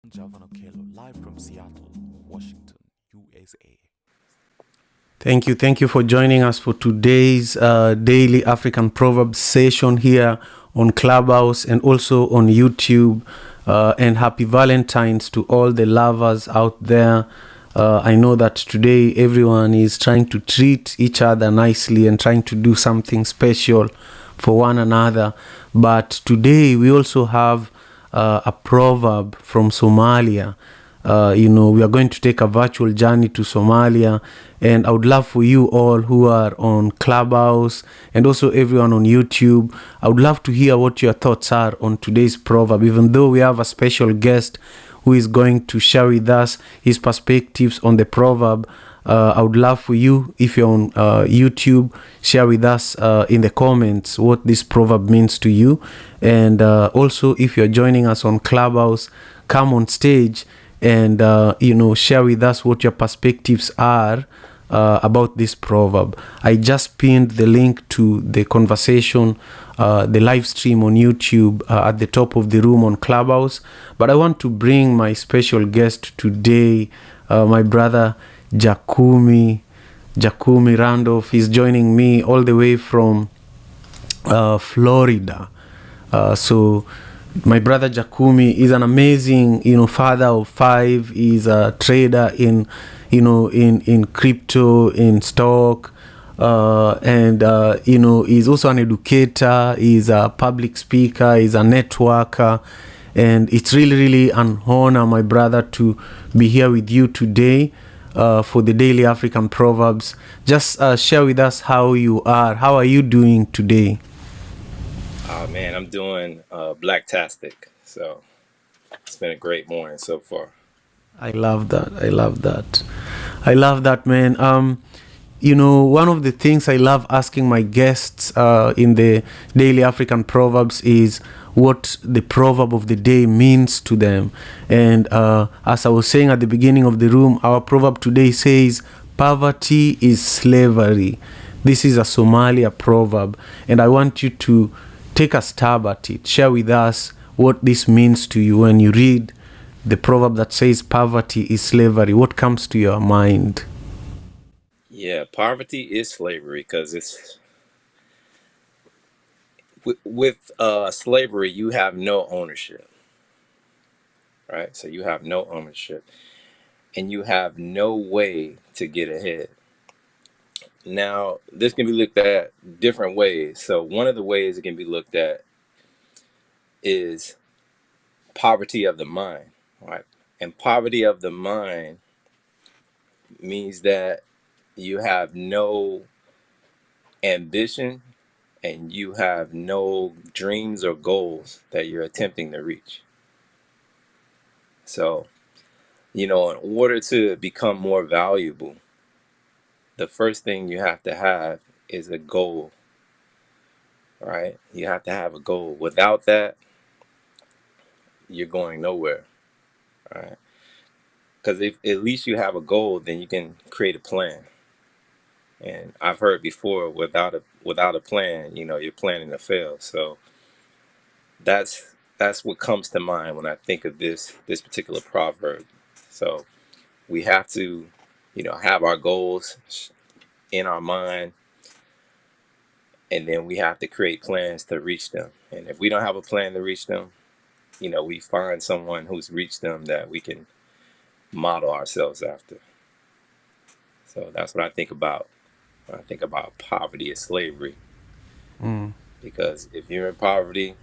Javanokelo, live from Seattle, Washington, USA. Thank you for joining us for today's daily African Proverbs session here on Clubhouse and also on YouTube. And happy Valentine's to all the lovers out there. I know that today everyone is trying to treat each other nicely and trying to do something special for one another. But today we also have a proverb from Somalia. We are going to take a virtual journey to Somalia, and I would love for you all who are on Clubhouse and also everyone on YouTube, I would love to hear what your thoughts are on today's proverb, even though we have a special guest who is going to share with us his perspectives on the proverb. I would love for you, if you're on YouTube, share with us in the comments what this proverb means to you. And also, if you're joining us on Clubhouse, come on stage and share with us what your perspectives are about this proverb. I just pinned the link to the conversation, the live stream on YouTube at the top of the room on Clubhouse. But I want to bring my special guest today, my brother Jakumi Randolph. He's joining me all the way from Florida. So my brother Jakumi is an amazing, father of 5. He's a trader in crypto, in stock, and he's also an educator. He's a public speaker. He's a networker, and it's really an honor, my brother, to be here with you today for the Daily African Proverbs. Just share with us how you are. How are you doing today? Oh man, I'm doing blacktastic. So it's been a great morning so far. I love that, man. One of the things I love asking my guests in the Daily African Proverbs is what the proverb of the day means to them. And as I was saying at the beginning of the room, our proverb today says, poverty is slavery. This is a Somalia proverb, and I want you to take a stab at it. Share with us what this means to you when you read the proverb that says poverty is slavery. What comes to your mind? Yeah, poverty is slavery because it's with slavery you have no ownership, right? So you have no ownership and you have no way to get ahead. Now, this can be looked at different ways. So one of the ways it can be looked at is poverty of the mind, right? And poverty of the mind means that you have no ambition and you have no dreams or goals that you're attempting to reach. So, in order to become more valuable, the first thing you have to have is a goal, right? You have to have a goal. Without that, you're going nowhere, right? Because if at least you have a goal, then you can create a plan. And I've heard before, without a plan, you're planning to fail. So that's what comes to mind when I think of this particular proverb. So we have to, have our goals in our mind, and then we have to create plans to reach them. And if we don't have a plan to reach them, we find someone who's reached them that we can model ourselves after. So that's what I think about when I think about poverty as slavery. Because if you're in poverty,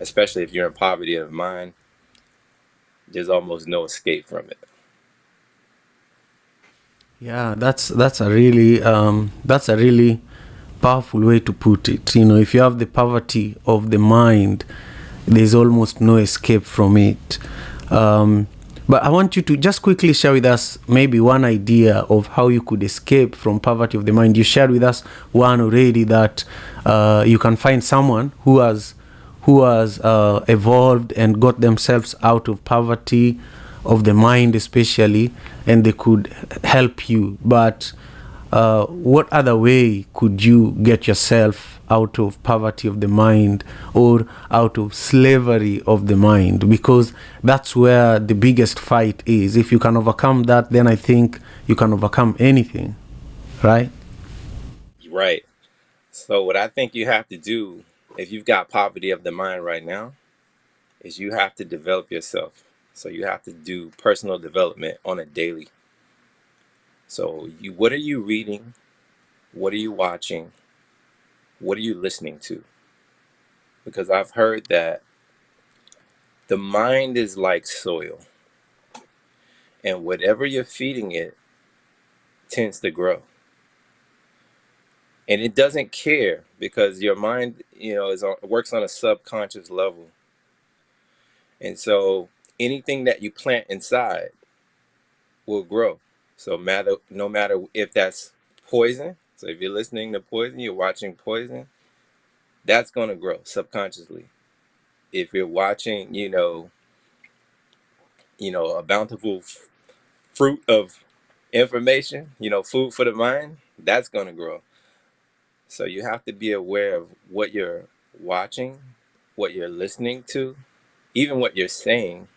especially if you're in poverty of mind, there's almost no escape from it. Yeah, that's a really powerful way to put it. If you have the poverty of the mind, there's almost no escape from it. But I want you to just quickly share with us maybe one idea of how you could escape from poverty of the mind. You shared with us one already, that you can find someone who has evolved and got themselves out of poverty of the mind especially, and they could help you. But what other way could you get yourself out of poverty of the mind or out of slavery of the mind? Because that's where the biggest fight is. If you can overcome that, then I think you can overcome anything, right? Right. So what I think you have to do, if you've got poverty of the mind right now, is you have to develop yourself. So you have to do personal development on a daily. So what are you reading? What are you watching? What are you listening to? Because I've heard that the mind is like soil, and whatever you're feeding it tends to grow. And it doesn't care, because your mind, works on a subconscious level. And so anything that you plant inside will grow. So no matter if that's poison. So if you're listening to poison, you're watching poison, that's going to grow subconsciously. If you're watching, a bountiful fruit of information, food for the mind, that's going to grow. So you have to be aware of what you're watching, what you're listening to, even what you're saying,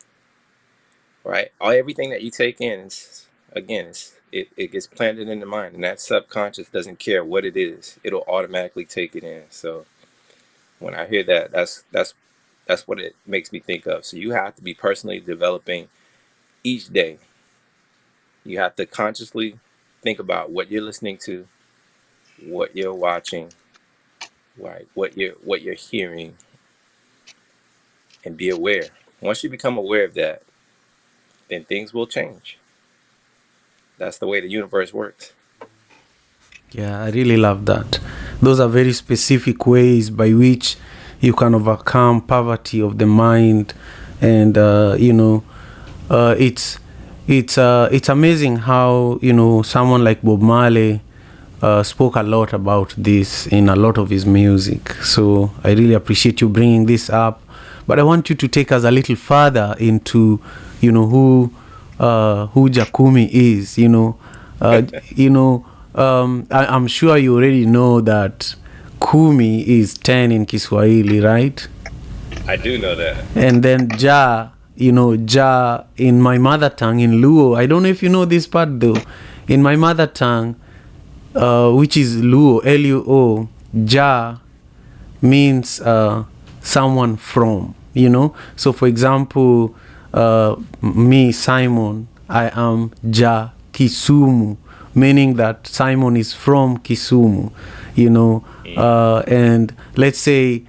right? Everything that you take in is, again, it gets planted in the mind, and that subconscious doesn't care what it is. It'll automatically take it in. So when I hear that, that's what it makes me think of. So you have to be personally developing each day. You have to consciously think about what you're listening to, what you're watching, right? What you're hearing, and be aware. Once you become aware of that, then things will change. That's the way the universe works. Yeah, I really love that. Those are very specific ways by which you can overcome poverty of the mind, and it's amazing how someone like Bob Marley spoke a lot about this in a lot of his music. So I really appreciate you bringing this up, but I want you to take us a little further into who Jakumi is. I'm sure you already know that kumi is 10 in Kiswahili, right? I do know that. And then ja in my mother tongue, in Luo, I don't know if you know this part though, in my mother tongue, which is Luo, Luo, ja means someone from, so for example, me, Simon, I am ja Kisumu, meaning that Simon is from Kisumu, and let's say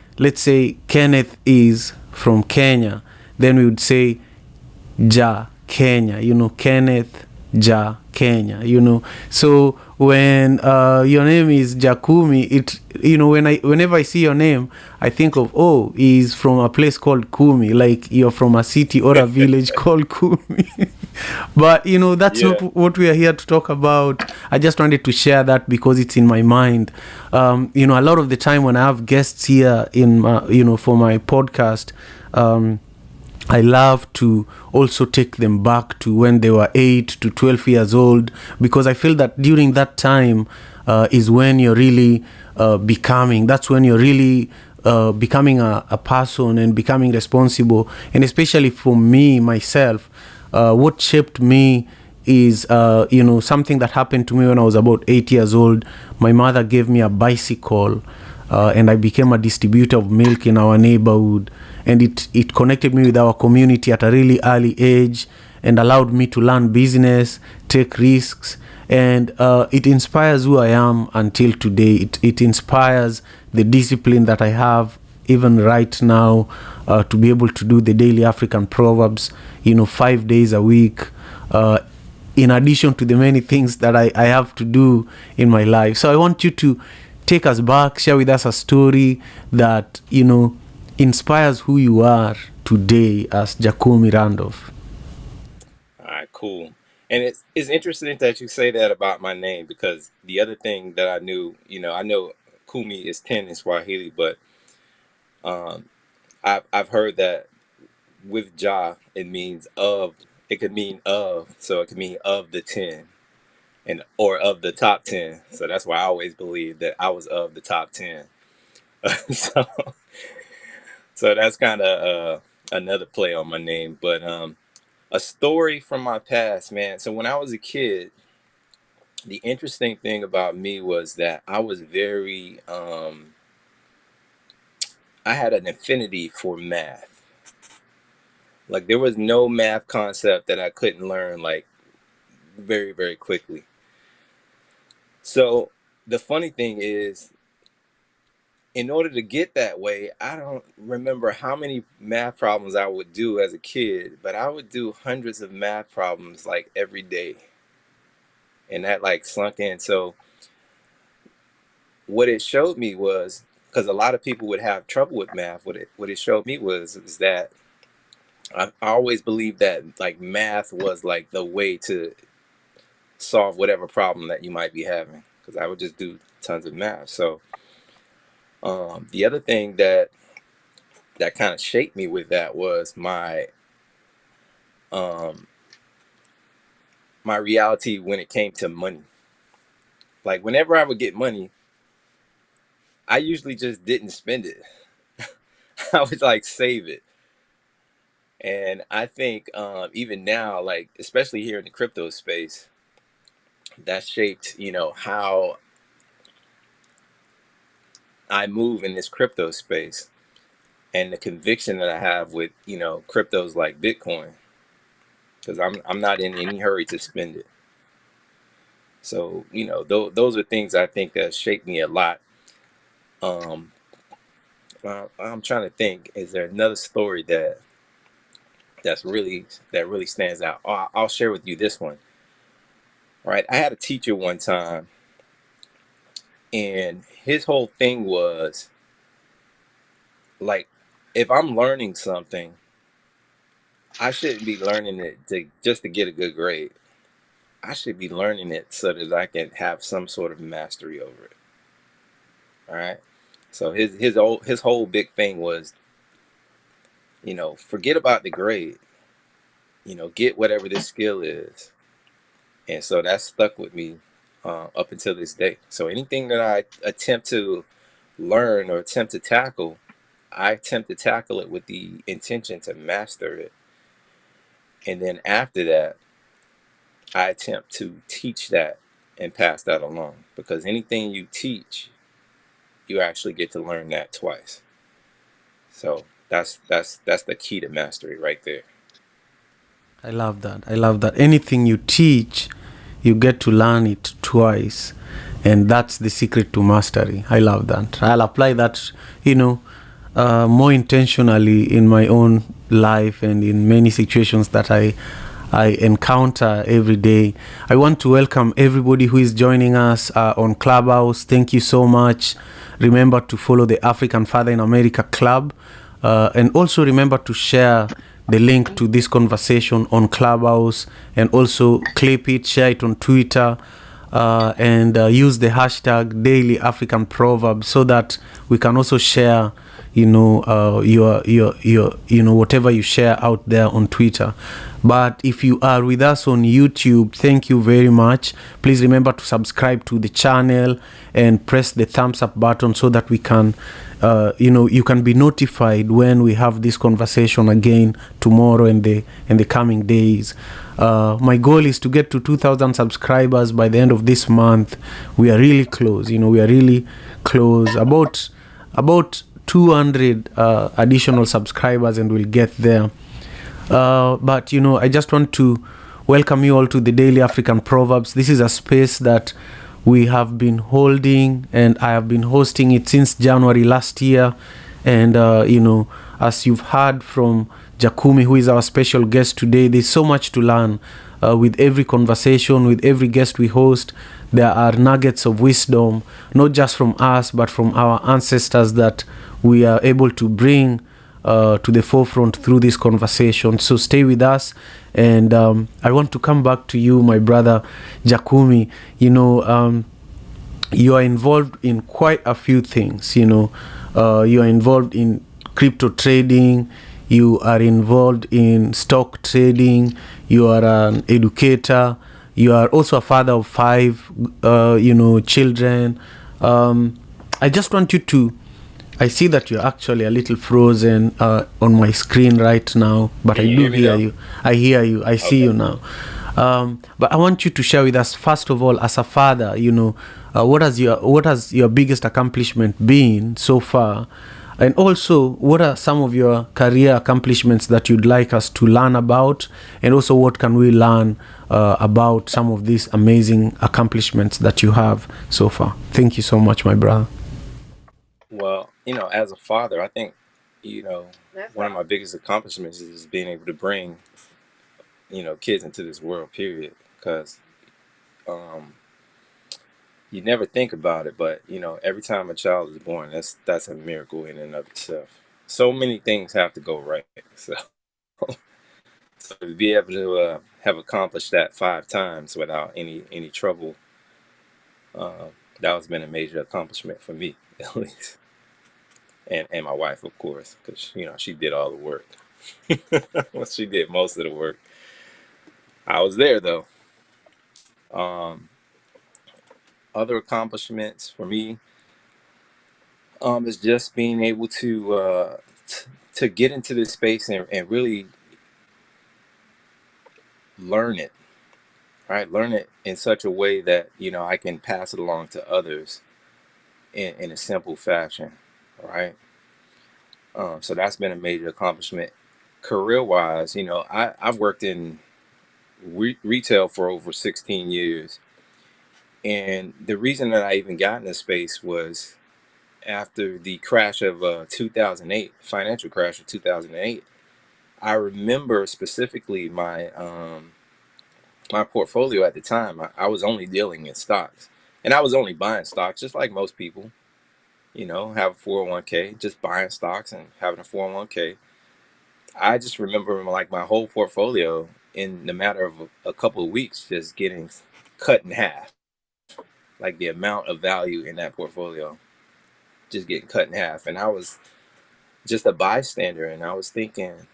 Kenneth is from Kenya, then we would say ja Kenya, Kenneth ja Kenya, so when your name is Jakumi, it whenever I see your name, I think of, he's from a place called Kumi, like you're from a city or a village called Kumi. But that's not what we are here to talk about. I just wanted to share that because it's in my mind. A lot of the time when I have guests here in for my podcast, I love to also take them back to when they were 8 to 12 years old, because I feel that during that time is when you're really becoming, that's when you're really becoming a person and becoming responsible. And especially for me, myself, what shaped me is, something that happened to me when I was about 8 years old. My mother gave me a bicycle, and I became a distributor of milk in our neighborhood. And it connected me with our community at a really early age and allowed me to learn business, take risks, and it inspires who I am until today. It inspires the discipline that I have even right now, to be able to do the daily African Proverbs, 5 days a week, in addition to the many things that I have to do in my life. So I want you to take us back, share with us a story that, inspires who you are today as Jakumi Randolph. All right, cool. And it's interesting that you say that about my name, because the other thing that I knew, I know Kumi is 10 in Swahili, but I've heard that with Ja, it could mean of, so it could mean of the 10. and or of the top 10. So that's why I always believed that I was of the top 10. so so that's kind of another play on my name. But a story from my past, man. So when I was a kid, the interesting thing about me was that I was very I had an affinity for math. Like there was no math concept that I couldn't learn like very, very quickly. So the funny thing is, in order to get that way, I don't remember how many math problems I would do as a kid, but I would do hundreds of math problems like every day. And that like sunk in. So what it showed me was, because a lot of people would have trouble with math, what it showed me was is that I always believed that like math was like the way to solve whatever problem that you might be having, because I would just do tons of math. So the other thing that kind of shaped me with that was my my reality when it came to money. Like whenever I would get money, I usually just didn't spend it. I would like save it. And I think even now, like especially here in the crypto space, that shaped, you know, how I move in this crypto space and the conviction that I have with, you know, cryptos like Bitcoin, because I'm not in any hurry to spend it. So, you know, those are things I think that shaped me a lot. I'm trying to think, is there another story that really stands out? I'll share with you this one. Right, I had a teacher one time, and his whole thing was like, if I'm learning something, I shouldn't be learning it just to get a good grade. I should be learning it so that I can have some sort of mastery over it. All right. So his whole big thing was, you know, forget about the grade. You know, get whatever this skill is. And so that stuck with me up until this day. So anything that I attempt to learn or attempt to tackle, I attempt to tackle it with the intention to master it. And then after that, I attempt to teach that and pass that along, because anything you teach, you actually get to learn that twice. So that's the key to mastery right there. I love that. I love that. Anything you teach, you get to learn it twice. And that's the secret to mastery. I love that. I'll apply that, you know, more intentionally in my own life and in many situations that I encounter every day. I want to welcome everybody who is joining us on Clubhouse. Thank you so much. Remember to follow the African Father in America Club. And also remember to share the link to this conversation on Clubhouse, and also clip it, share it on Twitter, and use the hashtag Daily African Proverb, so that we can also share, you know, your you know, whatever you share out there on Twitter. But if you are with us on YouTube, thank you very much. Please remember to subscribe to the channel and press the thumbs up button so that we can, you know, you can be notified when we have this conversation again tomorrow and the coming days. My goal is to get to 2,000 subscribers by the end of this month. We are really close. You know, we are really close. About 200 additional subscribers, and we'll get there. But you know, I just want to welcome you all to the Daily African Proverbs. This is a space that we have been holding, and I have been hosting it since January last year. And you know, as you've heard from Jakumi, who is our special guest today, there's so much to learn with every conversation, with every guest we host. There are nuggets of wisdom, not just from us, but from our ancestors, that we are able to bring to the forefront through this conversation. So stay with us. And I want to come back to you, my brother Jakumi. You know, you are involved in quite a few things. You know, you are involved in crypto trading. You are involved in stock trading. You are an educator. You are also a father of 5, children. I just want you to. I see that you're actually a little frozen on my screen right now, but Can I you do hear me hear though? you. I hear you. I see Okay. you now. But I want you to share with us, first of all, as a father, what has your biggest accomplishment been so far, and also what are some of your career accomplishments that you'd like us to learn about, and also what can we learn about some of these amazing accomplishments that you have so far. Thank you so much, my brother. Well, as a father, I think, one of my biggest accomplishments is being able to bring, kids into this world, period. Because um, you never think about it, but every time a child is born, that's a miracle in and of itself. So many things have to go right. So, so to be able to have accomplished that 5 times without any trouble, uh, that has been a major accomplishment for me, at least, and my wife, of course, because she did all the work. Well, she did most of the work. I was there though. Um, Other accomplishments for me, is just being able to get into this space and really learn it. Right, learn it in such a way that I can pass it along to others in a simple fashion. Right. So that's been a major accomplishment. Career wise, I've worked in retail for over 16 years. And the reason that I even got in this space was after the crash of 2008, financial crash of 2008. I remember specifically my portfolio at the time. I was only dealing in stocks, and I was only buying stocks, just like most people. Have a 401k, just buying stocks and having a 401k. I just remember like my whole portfolio in the matter of a couple of weeks just getting cut in half. Like the amount of value in that portfolio just getting cut in half, and I was just a bystander, and I was thinking,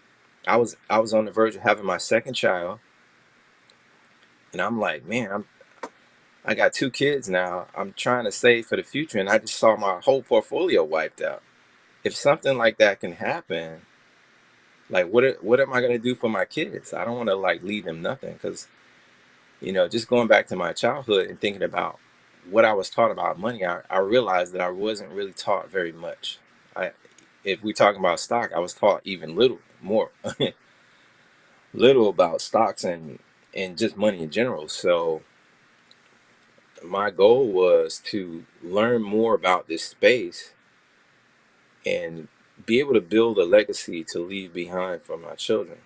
I was on the verge of having my second child, and I'm like, man, I got 2 kids now. I'm trying to save for the future, and I just saw my whole portfolio wiped out. If something like that can happen, like what am I gonna do for my kids? I don't want to like leave them nothing, because just going back to my childhood and thinking about what I was taught about money, I realized that I wasn't really taught very much. I If we talking about stock, I was taught even little more little about stocks and just money in general. So my goal was to learn more about this space and be able to build a legacy to leave behind for my children.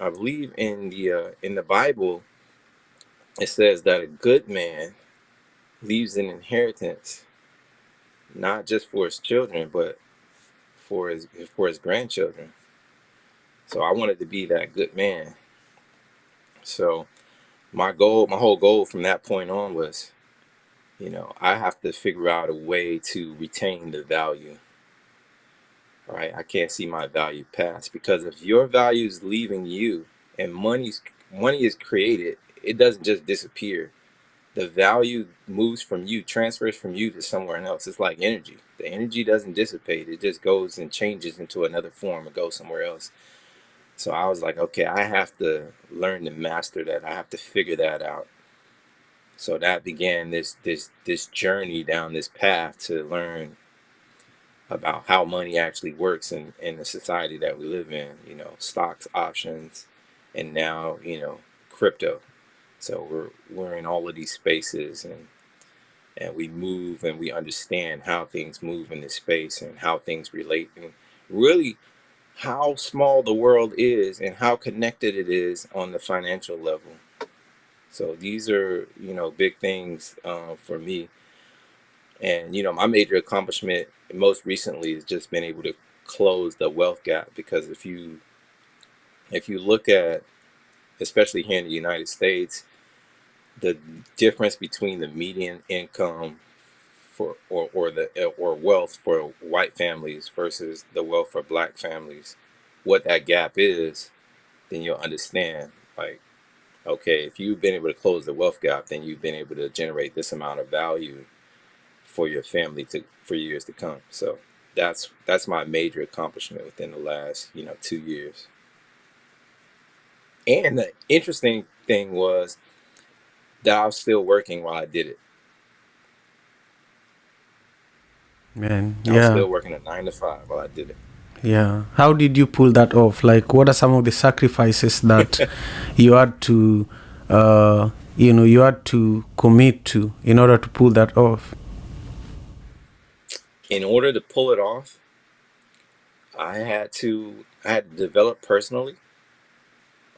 I believe in the Bible it says that a good man leaves an inheritance not just for his children but for his grandchildren. So I wanted to be that good man. So my whole goal from that point on was, I have to figure out a way to retain the value. Right? I can't see my value pass, because if your value is leaving you and money is created, it doesn't just disappear. The value moves from you, transfers from you to somewhere else. It's like energy. The energy doesn't dissipate. It just goes and changes into another form and goes somewhere else. So I was like, okay, I have to learn to master that. I have to figure that out. So that began this journey down this path to learn about how money actually works in the society that we live in, stocks, options, and now, crypto. So we're in all of these spaces, and we move and we understand how things move in this space and how things relate, and really how small the world is and how connected it is on the financial level. So these are, big things for me. And my major accomplishment most recently has just been able to close the wealth gap, because if you look at, especially here in the United States, the difference between the median income for or wealth for white families versus the wealth for black families, what that gap is, then you'll understand. Like, Okay, if you've been able to close the wealth gap, then you've been able to generate this amount of value for your family for years to come. So that's my major accomplishment within the last 2 years. And the interesting thing was that I was still working while I did it. Man, I was yeah. still working a 9 to 5 while I did it. Yeah. How did you pull that off? Like, what are some of the sacrifices that you had to, you had to commit to in order to pull that off? In order to pull it off, I had to develop personally,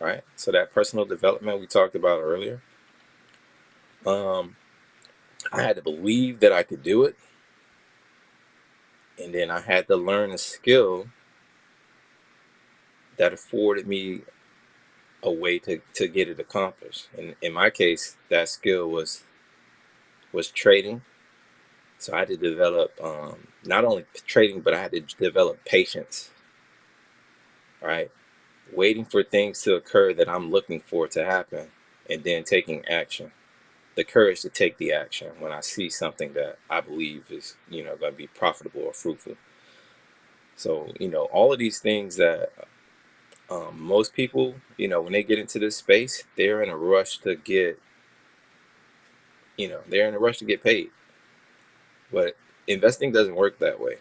right? So that personal development we talked about earlier. I had to believe that I could do it, and then I had to learn a skill that afforded me a way to get it accomplished. And in my case, that skill was trading. So I had to develop not only trading, but I had to develop patience, right? Waiting for things to occur that I'm looking for to happen, and then taking action. The courage to take the action when I see something that I believe is, going to be profitable or fruitful. So, all of these things that most people, when they get into this space, they're in a rush to get, they're in a rush to get paid. But investing doesn't work that way.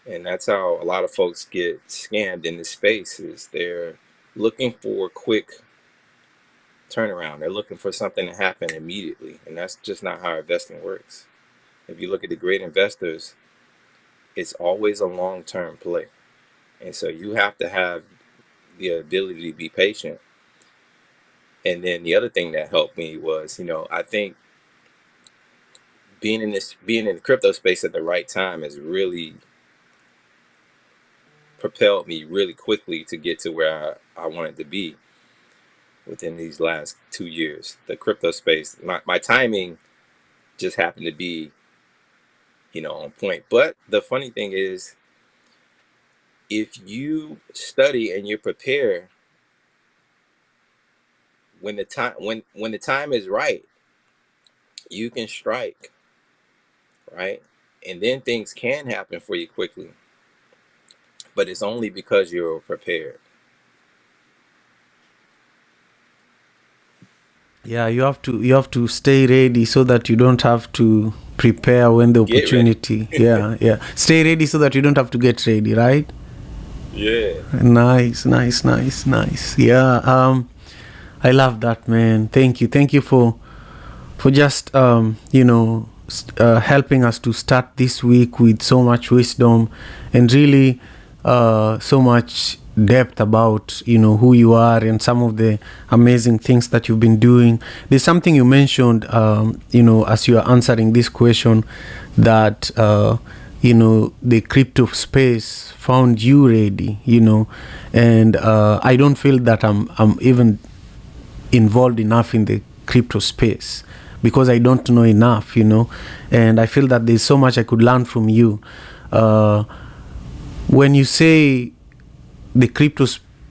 And that's how a lot of folks get scammed in this space, is they're looking for quick turnaround. They're looking for something to happen immediately. And that's just not how investing works. If you look at the great investors, it's always a long-term play. And so you have to have the ability to be patient. And then the other thing that helped me was, I think being in the crypto space at the right time has really propelled me really quickly to get to where I wanted to be within these last 2 years. The crypto space, my timing just happened to be, on point. But the funny thing is, if you study and you prepare, when the time is right, you can strike, right? And then things can happen for you quickly. But it's only because you're prepared. Yeah, you have to stay ready so that you don't have to prepare when the Get ready. opportunity. Yeah, yeah. Stay ready so that you don't have to get ready, right? Yeah. Nice, nice, nice, nice. Yeah. I love that, man. Thank you for just helping us to start this week with so much wisdom and really so much depth about who you are and some of the amazing things that you've been doing. There's something you mentioned as you are answering this question, that the crypto space found you ready, and I don't feel that I'm even involved enough in the crypto space because I don't know enough, and I feel that there's so much I could learn from you. When you say the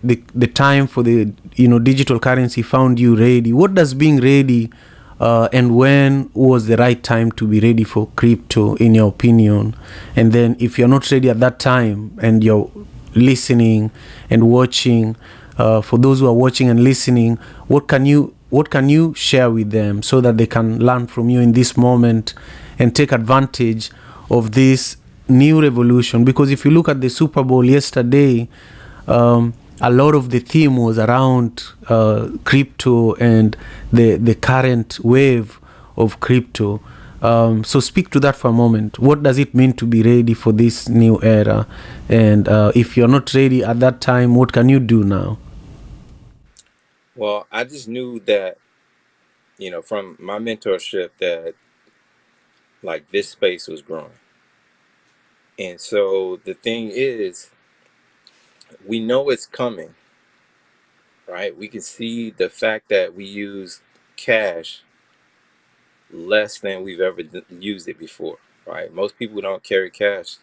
the time for the digital currency found you ready, what does being ready, and when was the right time to be ready for crypto in your opinion? And then if you're not ready at that time and you're listening and watching, for those who are watching and listening, what can you share with them so that they can learn from you in this moment and take advantage of this new revolution? Because if you look at the Super Bowl yesterday, a lot of the theme was around crypto and the current wave of crypto. So speak to that for a moment. What does it mean to be ready for this new era? And if you're not ready at that time, what can you do now? Well, I just knew that, from my mentorship, that like this space was growing. And so the thing is, we know it's coming, right? We can see the fact that we use cash less than we've ever used it before, right? Most people don't carry cash.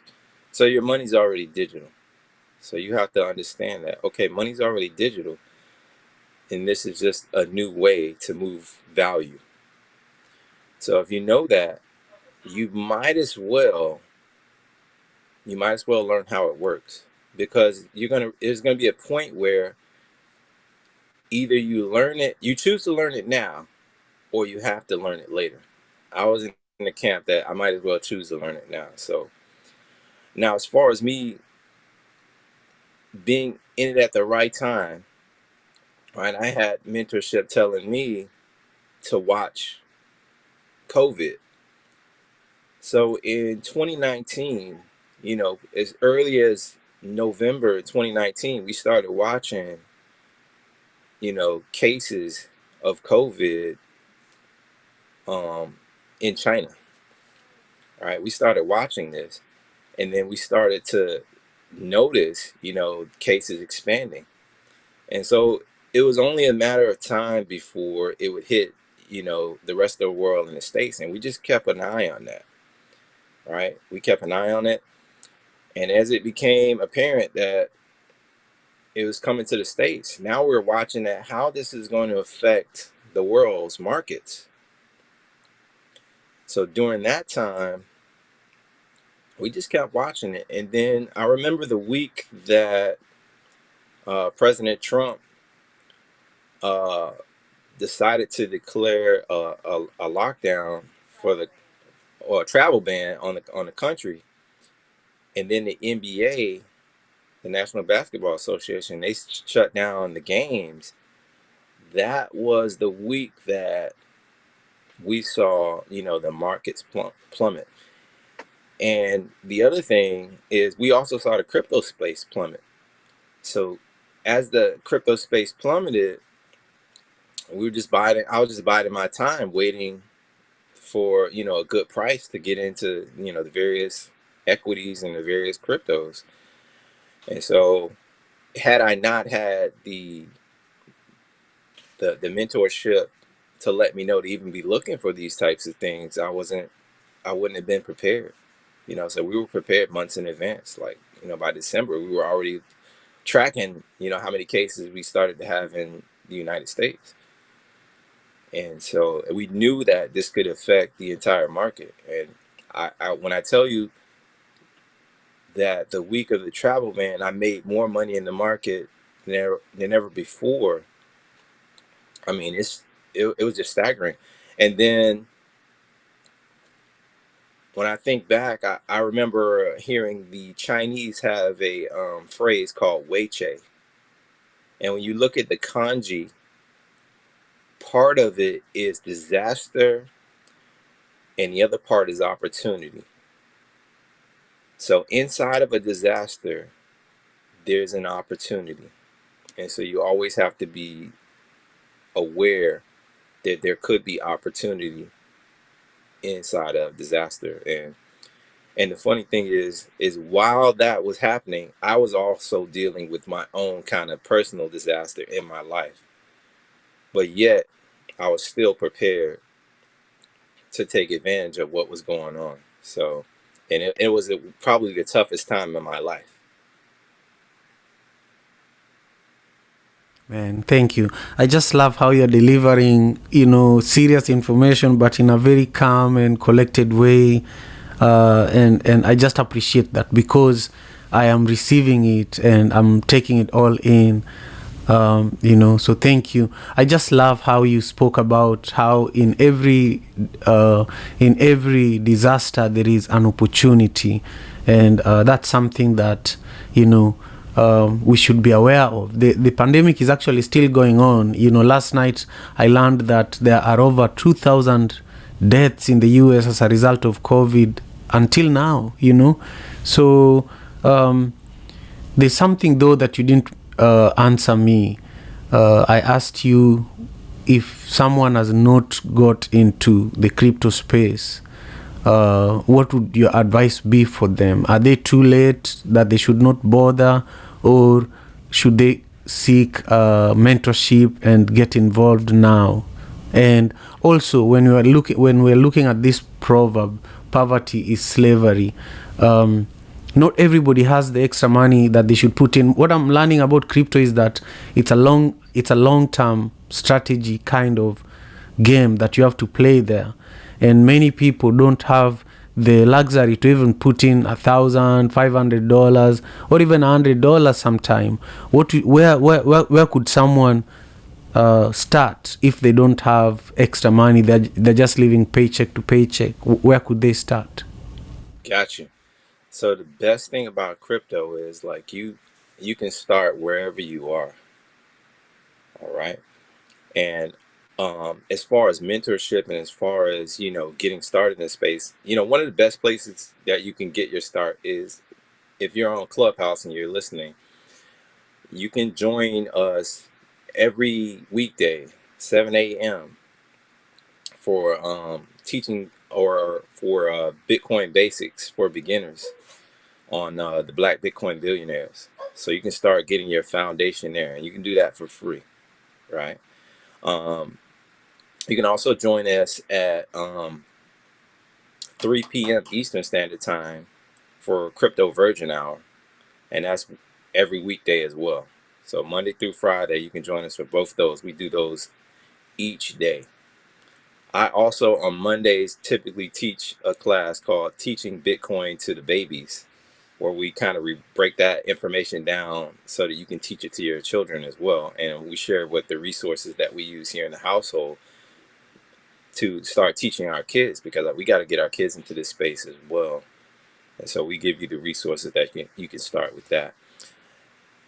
So your money's already digital. So you have to understand that, okay, money's already digital. And this is just a new way to move value. So if you know that, you might as well learn how it works, because there's gonna be a point where either you choose to learn it now, or you have to learn it later. I was in the camp that I might as well choose to learn it now. So now, as far as me being in it at the right time, right, I had mentorship telling me to watch COVID. So in 2019, as early as November 2019, we started watching, cases of COVID in China. All right, we started watching this, and then we started to notice, cases expanding. And so it was only a matter of time before it would hit, the rest of the world in the States. And we just kept an eye on that, right? We kept an eye on it. And as it became apparent that it was coming to the States, now we're watching that, how this is going to affect the world's markets. So during that time, we just kept watching it. And then I remember the week that President Trump decided to declare a lockdown or a travel ban on the country, and then the NBA, the National Basketball Association, they shut down the games. That was the week that we saw, the markets plummet. And the other thing is, we also saw the crypto space plummet. So as the crypto space plummeted, I was just biding my time, waiting for, a good price to get into, the various equities and the various cryptos. And so had I not had the mentorship to let me know to even be looking for these types of things, I wouldn't have been prepared. So we were prepared months in advance. Like, by December, we were already tracking, how many cases we started to have in the United States. And so we knew that this could affect the entire market. And when I tell you that the week of the travel ban, I made more money in the market than ever before. I mean, it was just staggering. And then when I think back, I remember hearing the Chinese have a phrase called weiche. And when you look at the kanji, part of it is disaster and the other part is opportunity. So inside of a disaster, there's an opportunity. And so you always have to be aware that there could be opportunity inside of disaster. And the funny thing is while that was happening, I was also dealing with my own kind of personal disaster in my life. But yet I was still prepared to take advantage of what was going on. So, and it was probably the toughest time in my life. Man, thank you. I just love how you're delivering, serious information, but in a very calm and collected way. And I just appreciate that, because I am receiving it and I'm taking it all in. So thank you. I just love how you spoke about how in every disaster there is an opportunity, and that's something that we should be aware of. The pandemic is actually still going on. Last night I learned that there are over 2,000 deaths in the US as a result of COVID until now. So there's something though that you didn't answer me. I asked you if someone has not got into the crypto space, what would your advice be for them? Are they too late that they should not bother, or should they seek mentorship and get involved now? And also, when we're looking at this proverb, poverty is slavery. Not everybody has the extra money that they should put in. What I'm learning about crypto is that it's a long-term strategy kind of game that you have to play there, and many people don't have the luxury to even put in $1,500 or even $100 sometime. Where could someone start if they don't have extra money? They're just living paycheck to paycheck. Where could they start? Gotcha. So the best thing about crypto is like you can start wherever you are. All right. And as far as mentorship and as far as, getting started in this space, one of the best places that you can get your start is if you're on Clubhouse and you're listening, you can join us every weekday, 7 a.m. for teaching or for Bitcoin basics for beginners on the Black Bitcoin Billionaires. So you can start getting your foundation there, and you can do that for free, right? You can also join us at 3 p.m. Eastern Standard Time for Crypto Virgin Hour, and that's every weekday as well. So Monday through Friday, you can join us for both those. We do those each day. I also, on Mondays, typically teach a class called Teaching Bitcoin to the Babies, where we kind of break that information down so that you can teach it to your children as well. And we share what the resources that we use here in the household to start teaching our kids, because we got to get our kids into this space as well. And so we give you the resources that you can start with that.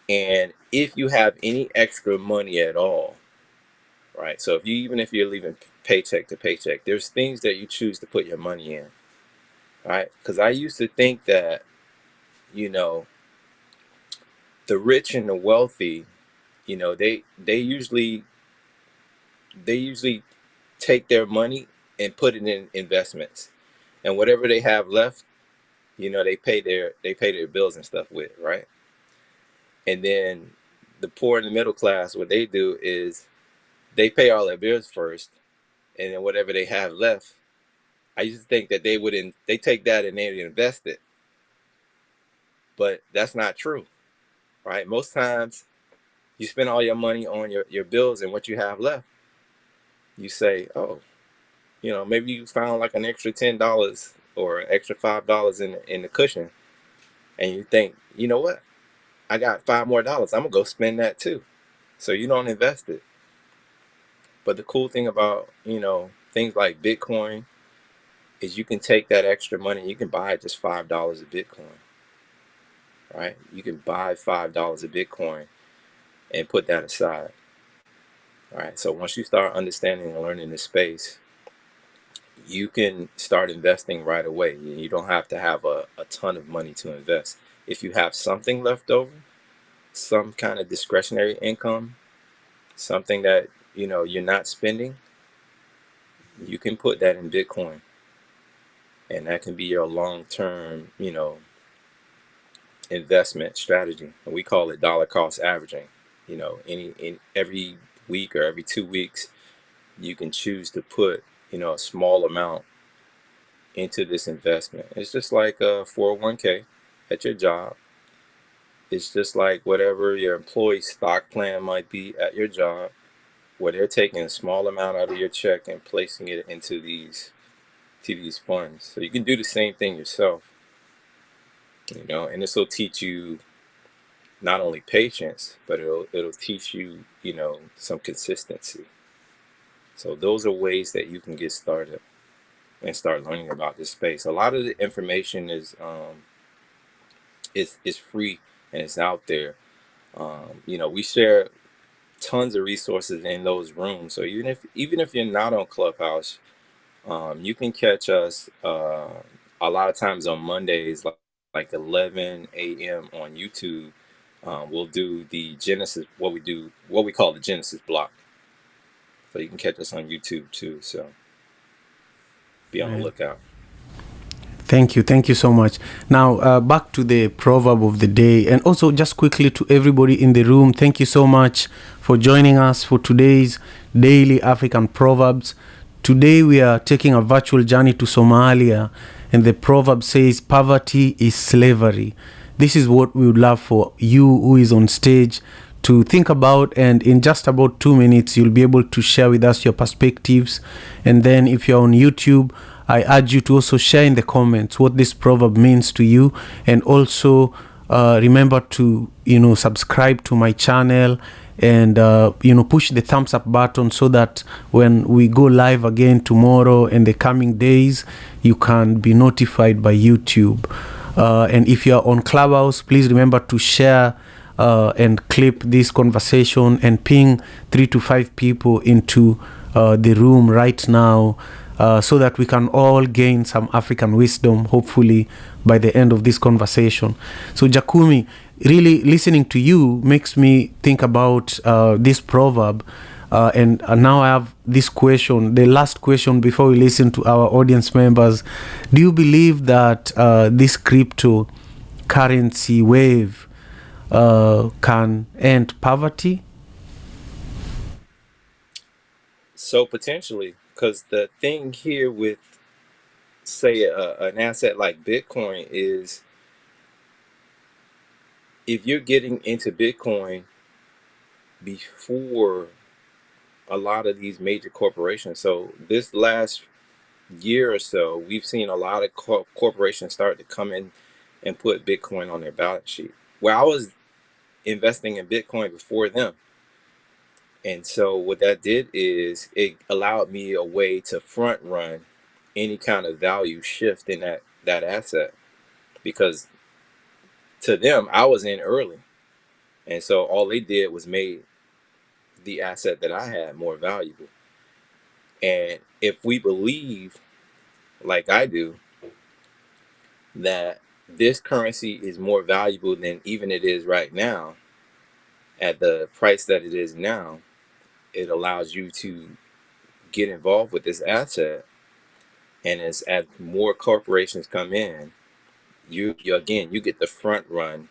And if you have any extra money at all, right? So even if you're living paycheck to paycheck, there's things that you choose to put your money in, right? Because I used to think that, the rich and the wealthy, they usually take their money and put it in investments, and whatever they have left, they pay their bills and stuff with, right? And then the poor and the middle class, what they do is they pay all their bills first, and then whatever they have left, I used to think that they take that and they invest it, but that's not true, right? Most times you spend all your money on your bills, and what you have left, you say, oh, maybe you found like an extra $10 or extra $5 in the cushion, and you think, you know what, I got $5 more. I'm gonna go spend that too. So you don't invest it. But the cool thing about things like Bitcoin is you can take that extra money, you can buy just $5 of Bitcoin, right? You can buy $5 of Bitcoin and put that aside. All right. So once you start understanding and learning this space, you can start investing right away. You don't have to have a ton of money to invest. If you have something left over, some kind of discretionary income, something that you're not spending, you can put that in Bitcoin, and that can be your long-term investment strategy. And we call it dollar cost averaging. Every week or every 2 weeks, you can choose to put a small amount into this investment. It's just like a 401k at your job. It's just like whatever your employee stock plan might be at your job, where they're taking a small amount out of your check and placing it into these funds. So you can do the same thing yourself, and this will teach you not only patience, but it'll teach you, some consistency. So those are ways that you can get started and start learning about this space. A lot of the information is free and it's out there. We share tons of resources in those rooms. So even if you're not on Clubhouse, you can catch us a lot of times on Mondays, like 11 a.m. on YouTube. We'll do the Genesis, what we call the Genesis block. So you can catch us on YouTube too. So be on the lookout. Thank you so much. Now, back to the proverb of the day, and also just quickly to everybody in the room, thank you so much for joining us for today's daily African Proverbs. today we are taking a virtual journey to Somalia, and the proverb says, "Poverty is slavery." This is what we would love for you who is on stage to think about, and in just about 2 minutes you'll be able to share with us your perspectives. And then if you're on YouTube, I urge you to also share in the comments what this proverb means to you, and also remember to subscribe to my channel, and push the thumbs up button so that when we go live again tomorrow and the coming days, you can be notified by YouTube. And if you're on Clubhouse, please remember to share and clip this conversation and ping 3 to 5 people into the room right now, so that we can all gain some African wisdom, hopefully by the end of this conversation. So Jakumi, really listening to you makes me think about this proverb. And now I have this question, the last question before we listen to our audience members. Do you believe that this cryptocurrency wave can end poverty? So potentially, because the thing here with, say, an asset like Bitcoin is, if you're getting into Bitcoin before a lot of these major corporations. So this last year or so, we've seen a lot of corporations start to come in and put Bitcoin on their balance sheet. Well, I was investing in Bitcoin before them. And so what that did is it allowed me a way to front run any kind of value shift in that asset, because to them, I was in early. And so all they did was made the asset that I had more valuable. And if we believe, like I do, that this currency is more valuable than even it is right now, at the price that it is now, it allows you to get involved with this asset. And as more corporations come in, you again, you get the front run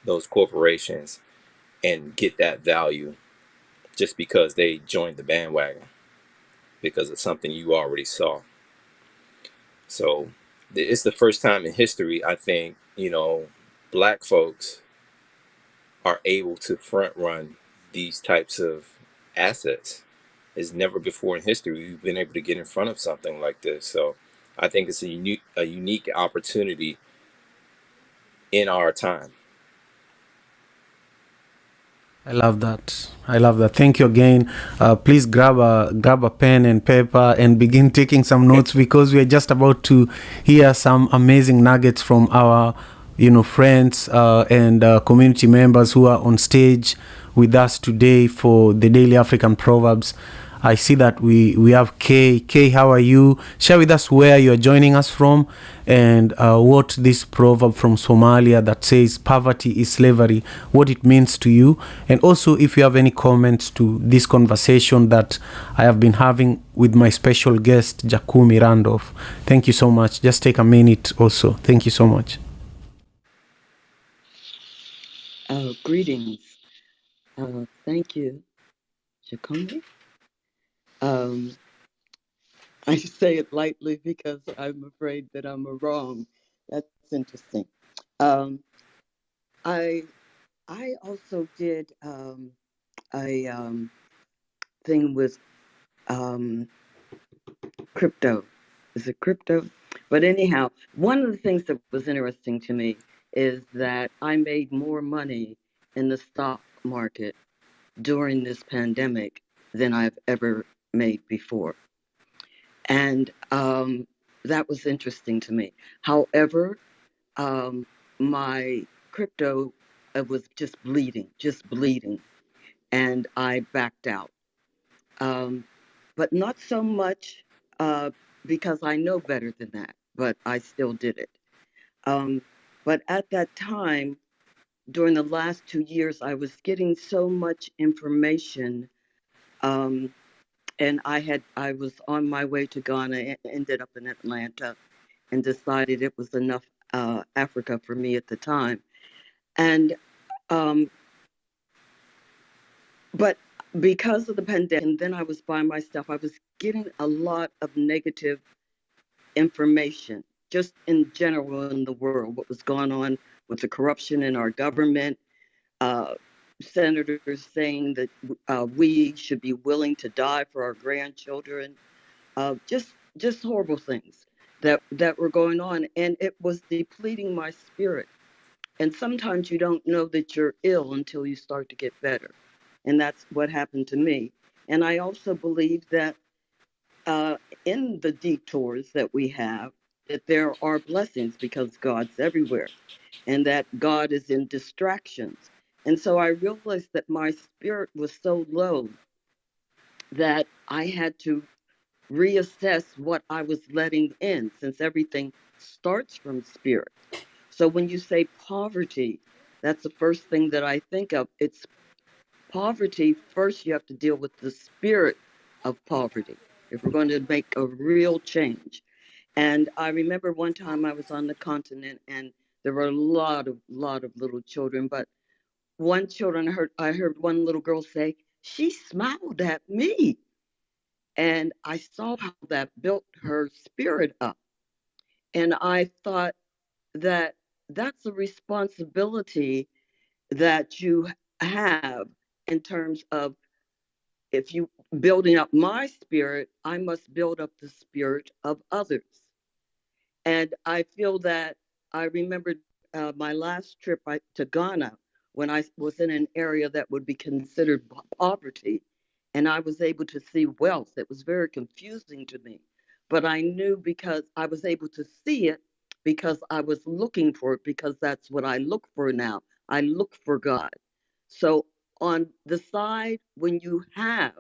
those corporations and get that value just because they joined the bandwagon because of something you already saw. So it's the first time in history, I think, black folks are able to front run these types of assets. As never before in history we've been able to get in front of something like this. So I think it's a unique opportunity in our time. I love that. I love that. Thank you again. Please grab a pen and paper and begin taking some notes, because we are just about to hear some amazing nuggets from our, friends and community members who are on stage with us today for the Daily African Proverbs. I see that we have Kay. Kay, how are you? Share with us where you're joining us from, and what this proverb from Somalia that says poverty is slavery, what it means to you. And also, if you have any comments to this conversation that I have been having with my special guest, Jakumi Randolph. Thank you so much. Just take a minute also. Thank you so much. Greetings. Thank you, Jakumi. I say it lightly because I'm afraid that I'm wrong. That's interesting. I also did a thing with crypto. Is it crypto? But anyhow, one of the things that was interesting to me is that I made more money in the stock market during this pandemic than I've ever made before. And that was interesting to me. However, my crypto was just bleeding, and I backed out. But not so much because I know better than that, but I still did it. But at that time, during the last 2 years, I was getting so much information, and I was on my way to Ghana, ended up in Atlanta, and decided it was enough Africa for me at the time. And but because of the pandemic, and then I was by myself, I was getting a lot of negative information, just in general in the world, what was going on with the corruption in our government, uh, senators saying that we should be willing to die for our grandchildren, just horrible things that were going on, and it was depleting my spirit. And sometimes you don't know that you're ill until you start to get better, and that's what happened to me. And I also believe that uh, in the detours that we have, that there are blessings because God's everywhere, and that God is in distractions. And so I realized that my spirit was so low that I had to reassess what I was letting in, since everything starts from spirit. So when you say poverty, that's the first thing that I think of. It's poverty. First, you have to deal with the spirit of poverty if we're going to make a real change. And I remember one time I was on the continent, and there were a lot of little children, but I heard one little girl say, "She smiled at me." And I saw how that built her spirit up. And I thought that that's a responsibility that you have, in terms of, if you building up my spirit, I must build up the spirit of others. And I feel that I remembered my last trip to Ghana, when I was in an area that would be considered poverty, and I was able to see wealth. It was very confusing to me, but I knew, because I was able to see it, because I was looking for it, because that's what I look for now. I look for God. So on the side, when you have,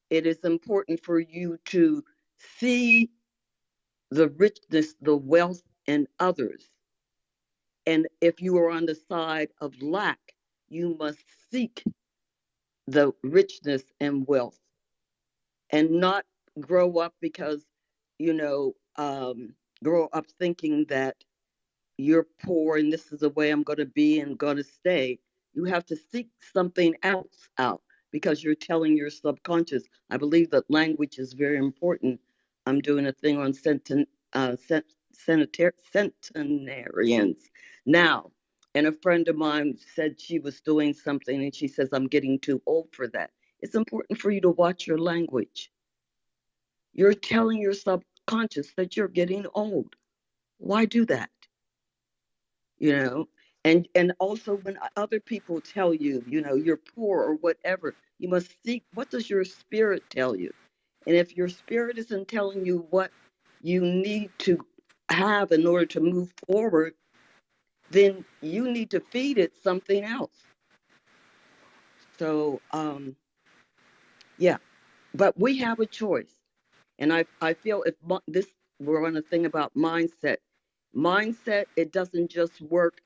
it is important for you to see the richness, the wealth in others. And if you are on the side of lack, you must seek the richness and wealth, and not grow up because, you know, grow up thinking that you're poor and this is the way I'm going to be and going to stay. You have to seek something else out, because you're telling your subconscious. I believe that language is very important. I'm doing a thing on centenarians now. And a friend of mine said she was doing something, and she says, "I'm getting too old for that." It's important for you to watch your language. You're telling your subconscious that you're getting old. Why do that? You know, and also, when other people tell you, you know, you're poor or whatever, you must seek, what does your spirit tell you? And if your spirit isn't telling you what you need to have in order to move forward, then you need to feed it something else. So yeah, but we have a choice. And I feel, if this, we're on a thing about mindset, it doesn't just work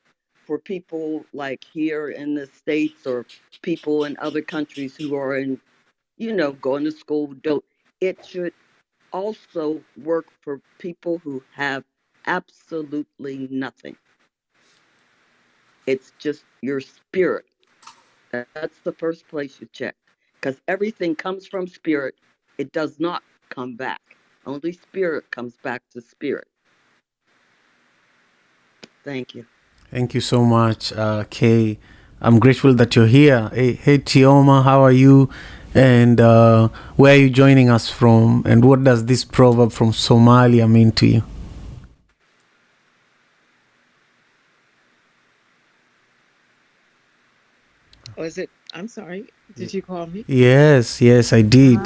for people like here in the States, or people in other countries who are in, you know, going to school. Don't, it should also work for people who have absolutely nothing. It's just your spirit. That's the first place you check, because everything comes from spirit. It does not come back. Only spirit comes back to spirit. Thank you. Thank you so much, Kay. I'm grateful that you're here. Hey, Tioma, how are you? And where are you joining us from? And what does this proverb from Somalia mean to you? Was it? I'm sorry. Did you call me? Yes, I did.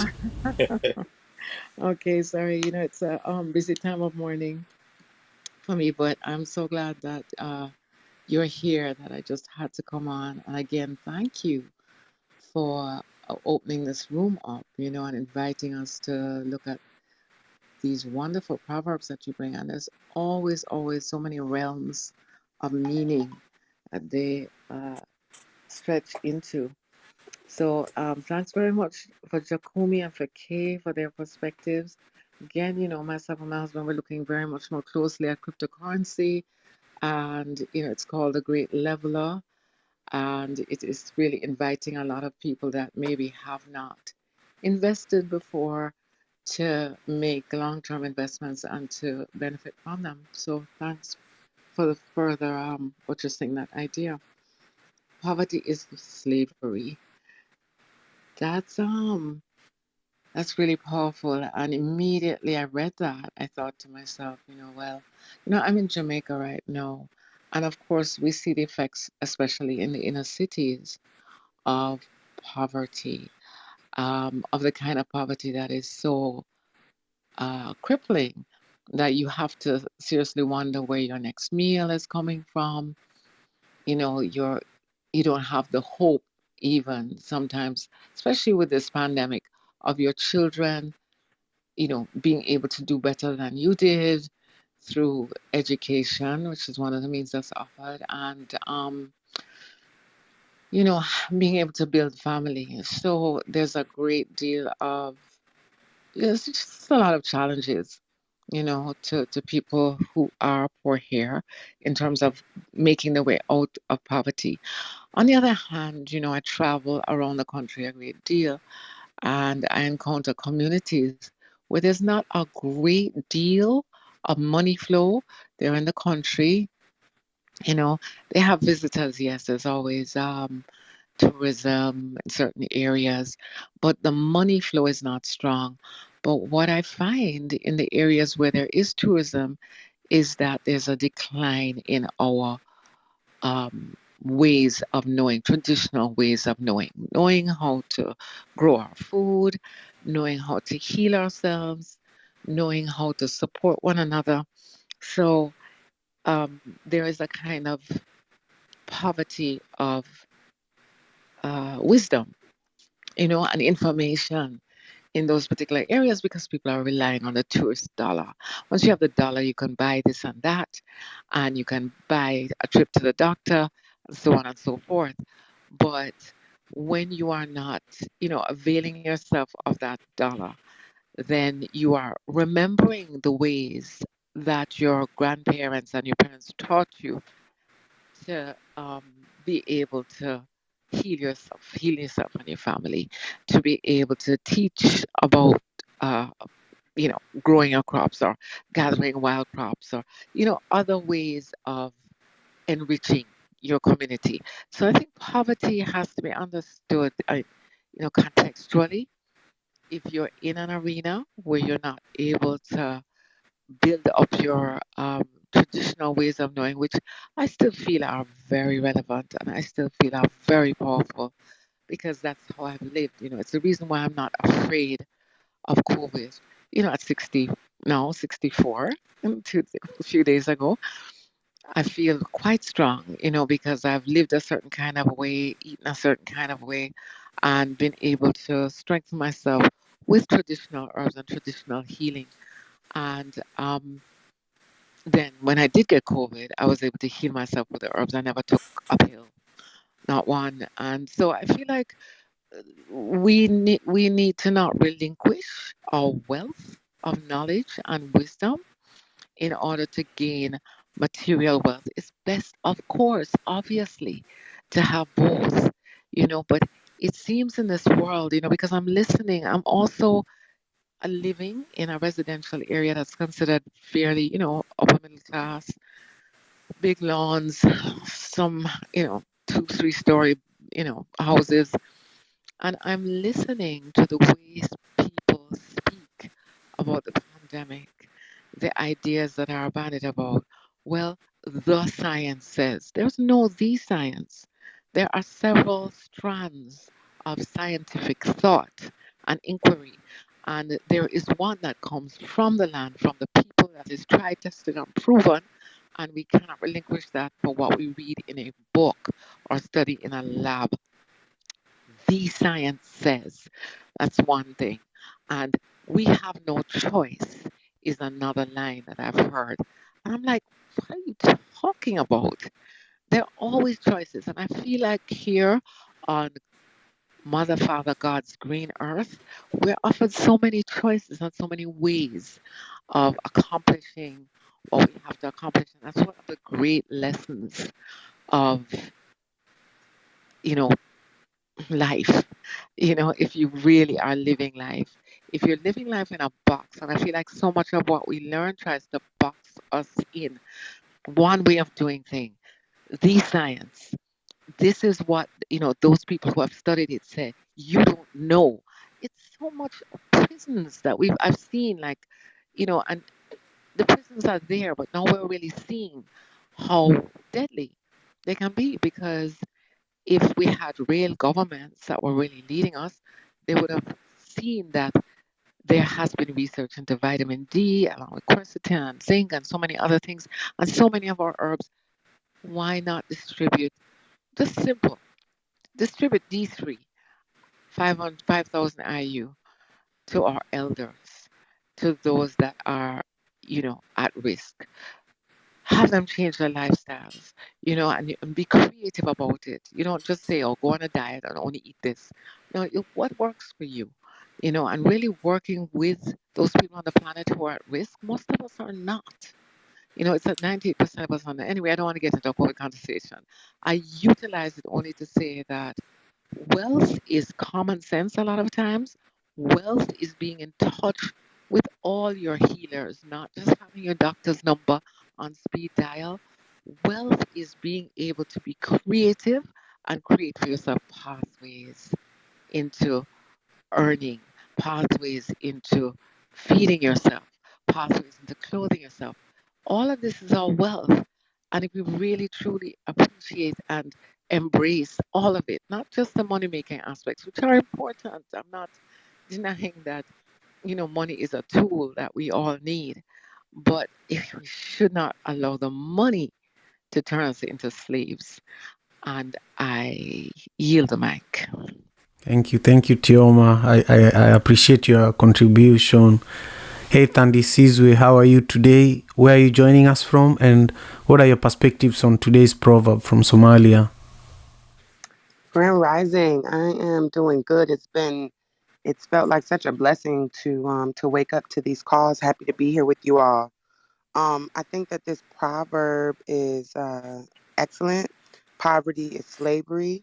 Okay, sorry. You know, it's a busy time of morning for me, but I'm so glad that you're here, that I just had to come on. And again, thank you for opening this room up, you know, and inviting us to look at these wonderful proverbs that you bring. And there's always, always so many realms of meaning that they stretch into. So thanks very much for Jakumi and for Kay for their perspectives. Again, you know, myself and my husband were looking very much more closely at cryptocurrency, and you know, it's called the Great Leveler. And it is really inviting a lot of people that maybe have not invested before to make long-term investments and to benefit from them. So thanks for the further buttressing that idea. Poverty is slavery. That's really powerful. And immediately I read that, I thought to myself, I'm in Jamaica right now. And of course, we see the effects, especially in the inner cities, of poverty, of the kind of poverty that is so crippling that you have to seriously wonder where your next meal is coming from. You don't have the hope, even sometimes, especially with this pandemic, of your children being able to do better than you did through education, which is one of the means that's offered, and being able to build family. So there's a great deal of there's just a lot of challenges, to people who are poor here in terms of making their way out of poverty. On the other hand, I travel around the country a great deal, and I encounter communities where there's not a great deal of money flow. They're in the country, they have visitors. Yes, there's always tourism in certain areas, but the money flow is not strong. But what I find in the areas where there is tourism is that there's a decline in our ways of knowing, traditional ways of knowing how to grow our food, knowing how to heal ourselves, knowing how to support one another. So there is a kind of poverty of wisdom, and information in those particular areas because people are relying on the tourist dollar. Once you have the dollar, you can buy this and that, and you can buy a trip to the doctor, and so on and so forth. But when you are not, availing yourself of that dollar, then you are remembering the ways that your grandparents and your parents taught you to be able to heal yourself and your family, to be able to teach about, uh, growing your crops or gathering wild crops or, other ways of enriching your community. So I think poverty has to be understood, contextually. If you're in an arena where you're not able to build up your traditional ways of knowing, which I still feel are very relevant and I still feel are very powerful because that's how I've lived. It's the reason why I'm not afraid of COVID. At 60, now 64, a few days ago, I feel quite strong, because I've lived a certain kind of way, eaten a certain kind of way, and been able to strengthen myself with traditional herbs and traditional healing. And then when I did get COVID, I was able to heal myself with the herbs. I never took a pill, not one. And so I feel like we need to not relinquish our wealth of knowledge and wisdom in order to gain material wealth. It's best, of course, obviously, to have both, but it seems in this world, because I'm listening, I'm also living in a residential area that's considered fairly, upper middle class, big lawns, some, 2-3 story, houses. And I'm listening to the ways people speak about the pandemic, the ideas that are bandied about. Well, the science says there's no the science. There are several strands of scientific thought and inquiry. And there is one that comes from the land, from the people, that is tried, tested, and proven. And we cannot relinquish that for what we read in a book or study in a lab. The science says. That's one thing. And we have no choice is another line that I've heard. And I'm like, what are you talking about? There are always choices. And I feel like here on Mother, Father, God's green earth, we're offered so many choices and so many ways of accomplishing what we have to accomplish. And that's one of the great lessons of you know, life. If you really are living life. If you're living life in a box, and I feel like so much of what we learn tries to box us in one way of doing things, the science. This is what, those people who have studied it say. You don't know. It's so much prisons that I've seen, like, and the prisons are there, but now we're really seeing how deadly they can be, because if we had real governments that were really leading us, they would have seen that there has been research into vitamin D, along with quercetin and zinc and so many other things, and so many of our herbs. Why not distribute? Just simple. Distribute D3, 5,000 IU, to our elders, to those that are, at risk. Have them change their lifestyles, and be creative about it. You don't just say, oh, go on a diet and only eat this. No, what works for you, and really working with those people on the planet who are at risk. Most of us are not. It's at 98% of us on the. Anyway, I don't want to get into a COVID conversation. I utilize it only to say that wealth is common sense a lot of times. Wealth is being in touch with all your healers, not just having your doctor's number on speed dial. Wealth is being able to be creative and create for yourself pathways into earning, pathways into feeding yourself, pathways into clothing yourself. All of this is our wealth. And if we really truly appreciate and embrace all of it, not just the money making aspects, which are important. I'm not denying that, money is a tool that we all need. But if we should not allow the money to turn us into slaves. And I yield the mic. Thank you, Tioma. I appreciate your contribution. Hey, Thandi Sizwe, how are you today? Where are you joining us from? And what are your perspectives on today's proverb from Somalia? Grand Rising, I am doing good. It's felt like such a blessing to wake up to these calls. Happy to be here with you all. I think that this proverb is excellent. Poverty is slavery.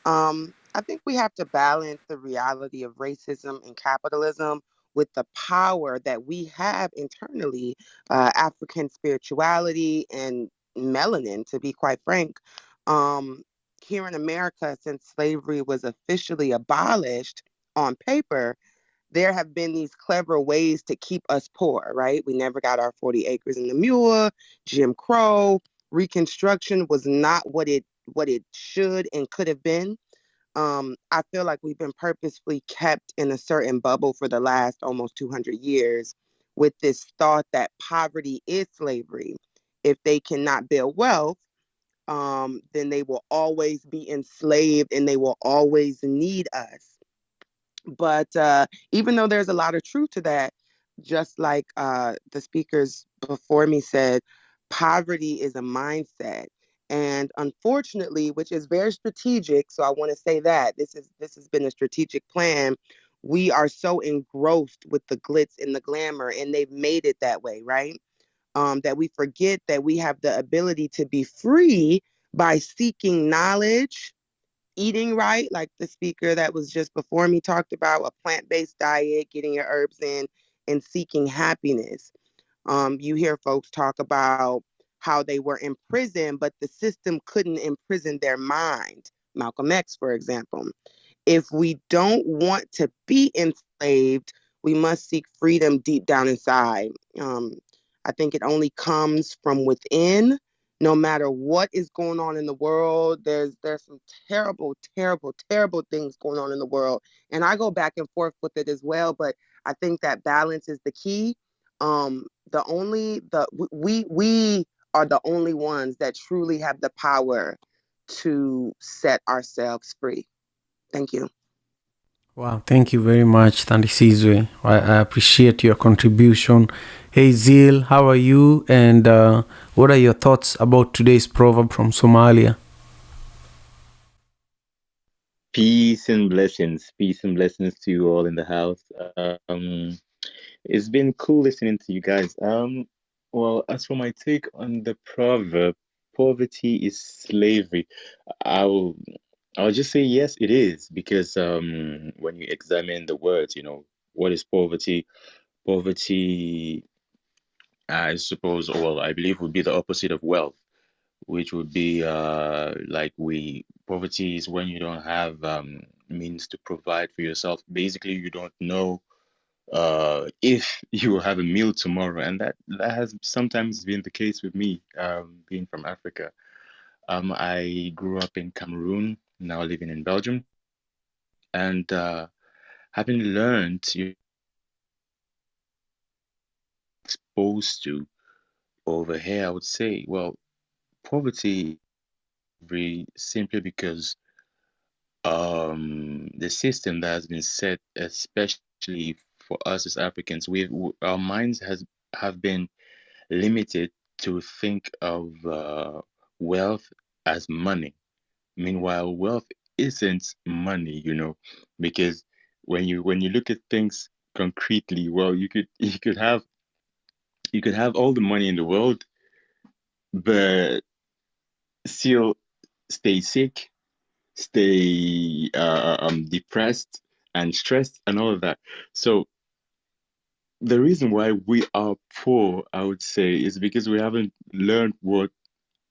I think we have to balance the reality of racism and capitalism with the power that we have internally, African spirituality and melanin, to be quite frank. Um, Here in America, since slavery was officially abolished on paper, there have been these clever ways to keep us poor, right? We never got our 40 acres and the mule, Jim Crow, Reconstruction was not what it should and could have been. I feel like we've been purposefully kept in a certain bubble for the last almost 200 years with this thought that poverty is slavery. If they cannot build wealth, then they will always be enslaved and they will always need us. But even though there's a lot of truth to that, just like the speakers before me said, poverty is a mindset. And unfortunately, which is very strategic, so I want to say that this has been a strategic plan. We are so engrossed with the glitz and the glamour, and they've made it that way, right? That we forget that we have the ability to be free by seeking knowledge, eating right, like the speaker that was just before me talked about, a plant-based diet, getting your herbs in, and seeking happiness. You hear folks talk about how they were in prison, but the system couldn't imprison their mind. Malcolm X, for example. If we don't want to be enslaved, we must seek freedom deep down inside. I think it only comes from within. No matter what is going on in the world, there's some terrible, terrible, terrible things going on in the world, and I go back and forth with it as well. But I think that balance is the key. The only the we are the only ones that truly have the power to set ourselves free. Thank you. Wow, thank you very much, Thandi Sizwe. I appreciate your contribution. Hey, Zil, how are you? And what are your thoughts about today's proverb from Somalia? Peace and blessings. Peace and blessings to you all in the house. It's been cool listening to you guys. Well, as for my take on the proverb, poverty is slavery. I will. I'll just say yes, it is, because when you examine the words, what is poverty? Poverty, I suppose, or well, I believe would be the opposite of wealth, which would be like we poverty is when you don't have means to provide for yourself. Basically, you don't know if you will have a meal tomorrow, and that has sometimes been the case with me, being from Africa. I grew up in Cameroon, now living in Belgium, and having learned, exposed to over here, I would say, well, poverty simply because the system that has been set, especially for us as Africans, our minds has have been limited to think of wealth as money. Meanwhile, wealth isn't money, because when you look at things concretely, well, you could have all the money in the world, but still stay sick, stay depressed and stressed and all of that. So the reason why we are poor, I would say, is because we haven't learned what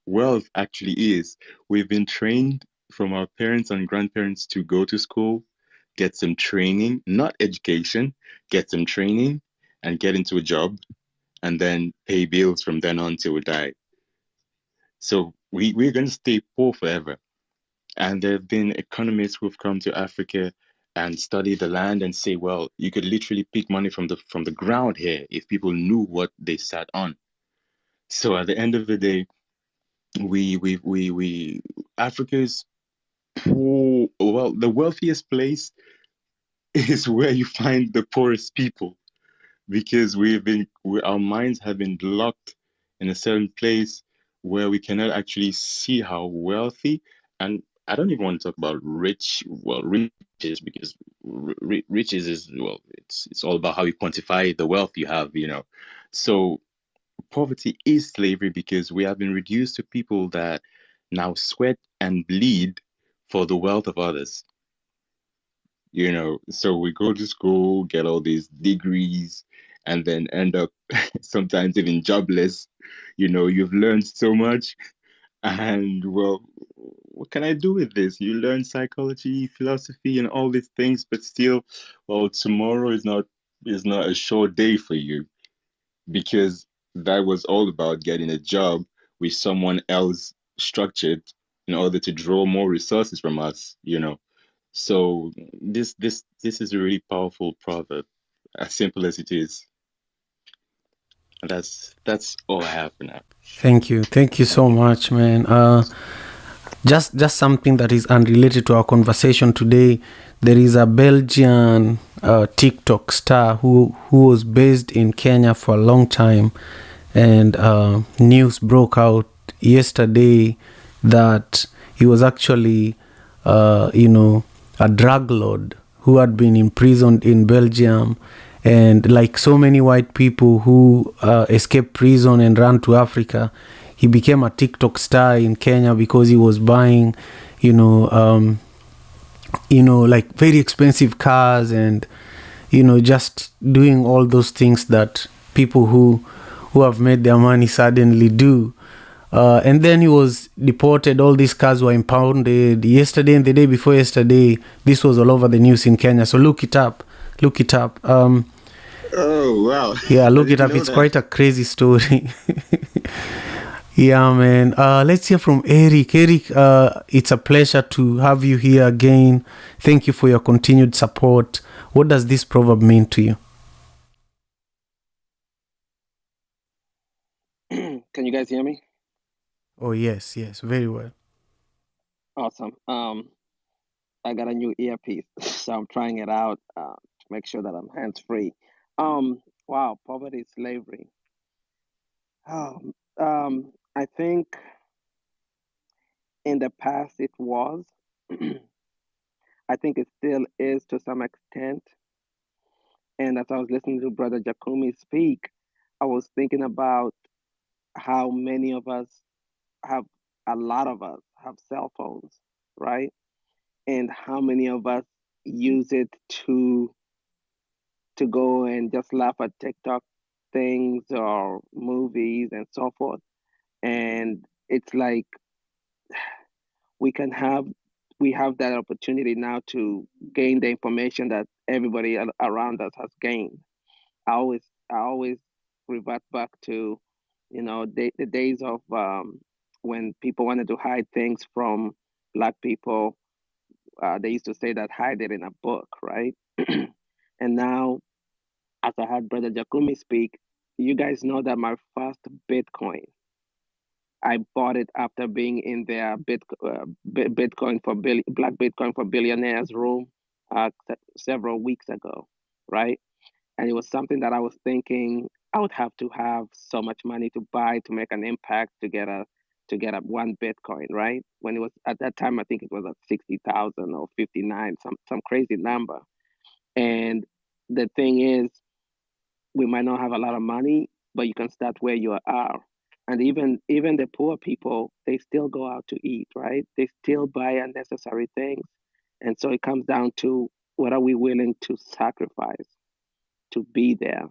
wealth actually is. We've been trained from our parents and grandparents to go to school, get some training, not education, get some training and get into a job and then pay bills from then on till we die. So we're going to stay poor forever. And there have been economists who've come to Africa and study the land and say, well, you could literally pick money from the ground here if people knew what they sat on. So at the end of the day, we Africa's poor. Well, the wealthiest place is where you find the poorest people, because our minds have been locked in a certain place where we cannot actually see how wealthy, and I don't even want to talk about rich, well, riches, because riches is, well, it's all about how you quantify the wealth you have. So poverty is slavery because we have been reduced to people that now sweat and bleed for the wealth of others. So we go to school, get all these degrees, and then end up sometimes even jobless. You've learned so much, and well, what can I do with this? You learn psychology, philosophy, and all these things, but still, well, tomorrow is not a short day for you, because that was all about getting a job with someone else structured in order to draw more resources from us. So this is a really powerful proverb, as simple as it is. And that's all I have for now. Thank you so much, man. Just something that is unrelated to our conversation today. There is a Belgian TikTok star who was based in Kenya for a long time, and news broke out yesterday that he was actually, a drug lord who had been imprisoned in Belgium. And like so many white people who escaped prison and ran to Africa, he became a TikTok star in Kenya because he was buying, like very expensive cars, and just doing all those things that people who have made their money suddenly do. And then he was deported. All these cars were impounded yesterday and the day before yesterday. This was all over the news in Kenya. So look it up. Oh wow. Yeah, I look it didn't up. know It's that. quite a crazy story. Yeah, man. Let's hear from Eric. Eric, it's a pleasure to have you here again. Thank you for your continued support. What does this proverb mean to you? Can you guys hear me? Oh, yes, very well. Awesome. I got a new earpiece, so I'm trying it out to make sure that I'm hands free. Wow, poverty is slavery. Um, I think in the past it was. I think it still is to some extent. And as I was listening to Brother Jakumi speak, I was thinking about how many of us have, a lot of us have cell phones, right? and how many of us use it to go and just laugh at TikTok things or movies and so forth. And it's like we can have we have that opportunity now to gain the information that everybody around us has gained. I always revert back to, the days of when people wanted to hide things from black people. They used to say that hide it in a book, right? And now, as I had Brother Jakumi speak, you guys know that my first Bitcoin, I bought it after being in their Bitcoin for Black Bitcoin for Billionaires room several weeks ago, right? And it was something that I was thinking I would have to have so much money to buy to make an impact to get a 1 Bitcoin, right? When it was at that time, I think it was at 60,000 or 59, some crazy number. And the thing is, we might not have a lot of money, but you can start where you are. And even the poor people, they still go out to eat, right? They still buy unnecessary things. And so it comes down to, what are we willing to sacrifice to be there?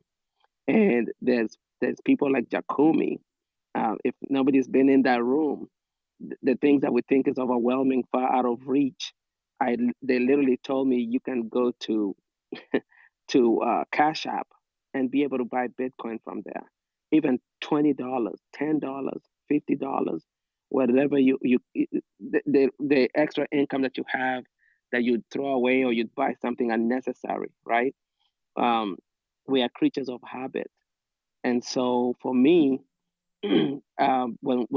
And there's people like Jakumi. If nobody's been in that room, the things that we think is overwhelming, far out of reach, they literally told me you can go to Cash App and be able to buy Bitcoin from there. Even $20, $10, $50, whatever the extra income that you have that you'd throw away or you'd buy something unnecessary, right? Um, we are creatures of habit, and so for me, when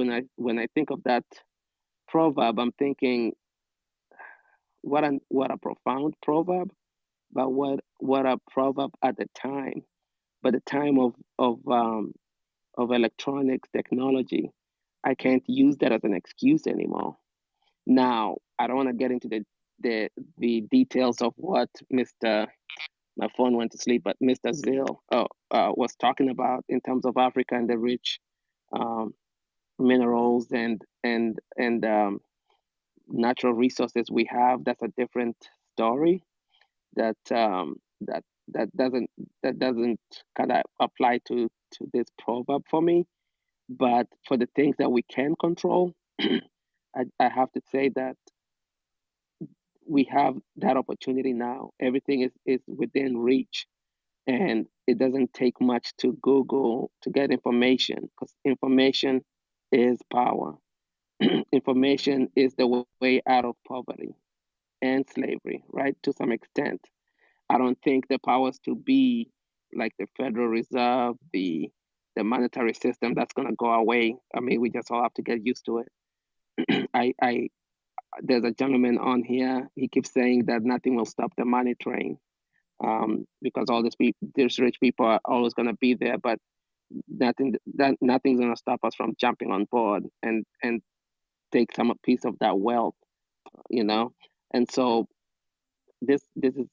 I think of that proverb, I'm thinking, what a profound proverb, but what a proverb at the time. But the time of electronics technology, I can't use that as an excuse anymore. Now, I don't want to get into the details of what Mr. My phone went to sleep, but Mr. Zill was talking about in terms of Africa and the rich um, minerals and natural resources we have. That's a different story. That that doesn't kind of apply to this proverb for me. But for the things that we can control, I have to say that we have that opportunity now. Everything is within reach, and it doesn't take much to Google to get information, because information is power. Information is the way out of poverty and slavery, right? To some extent. I don't think the powers to be, like the Federal Reserve, the monetary system, that's going to go away. I mean, we just all have to get used to it. I There's a gentleman on here. He keeps saying that nothing will stop the money train, because all these rich people are always going to be there, but nothing's going to stop us from jumping on board and take some piece of that wealth, you know. And so this is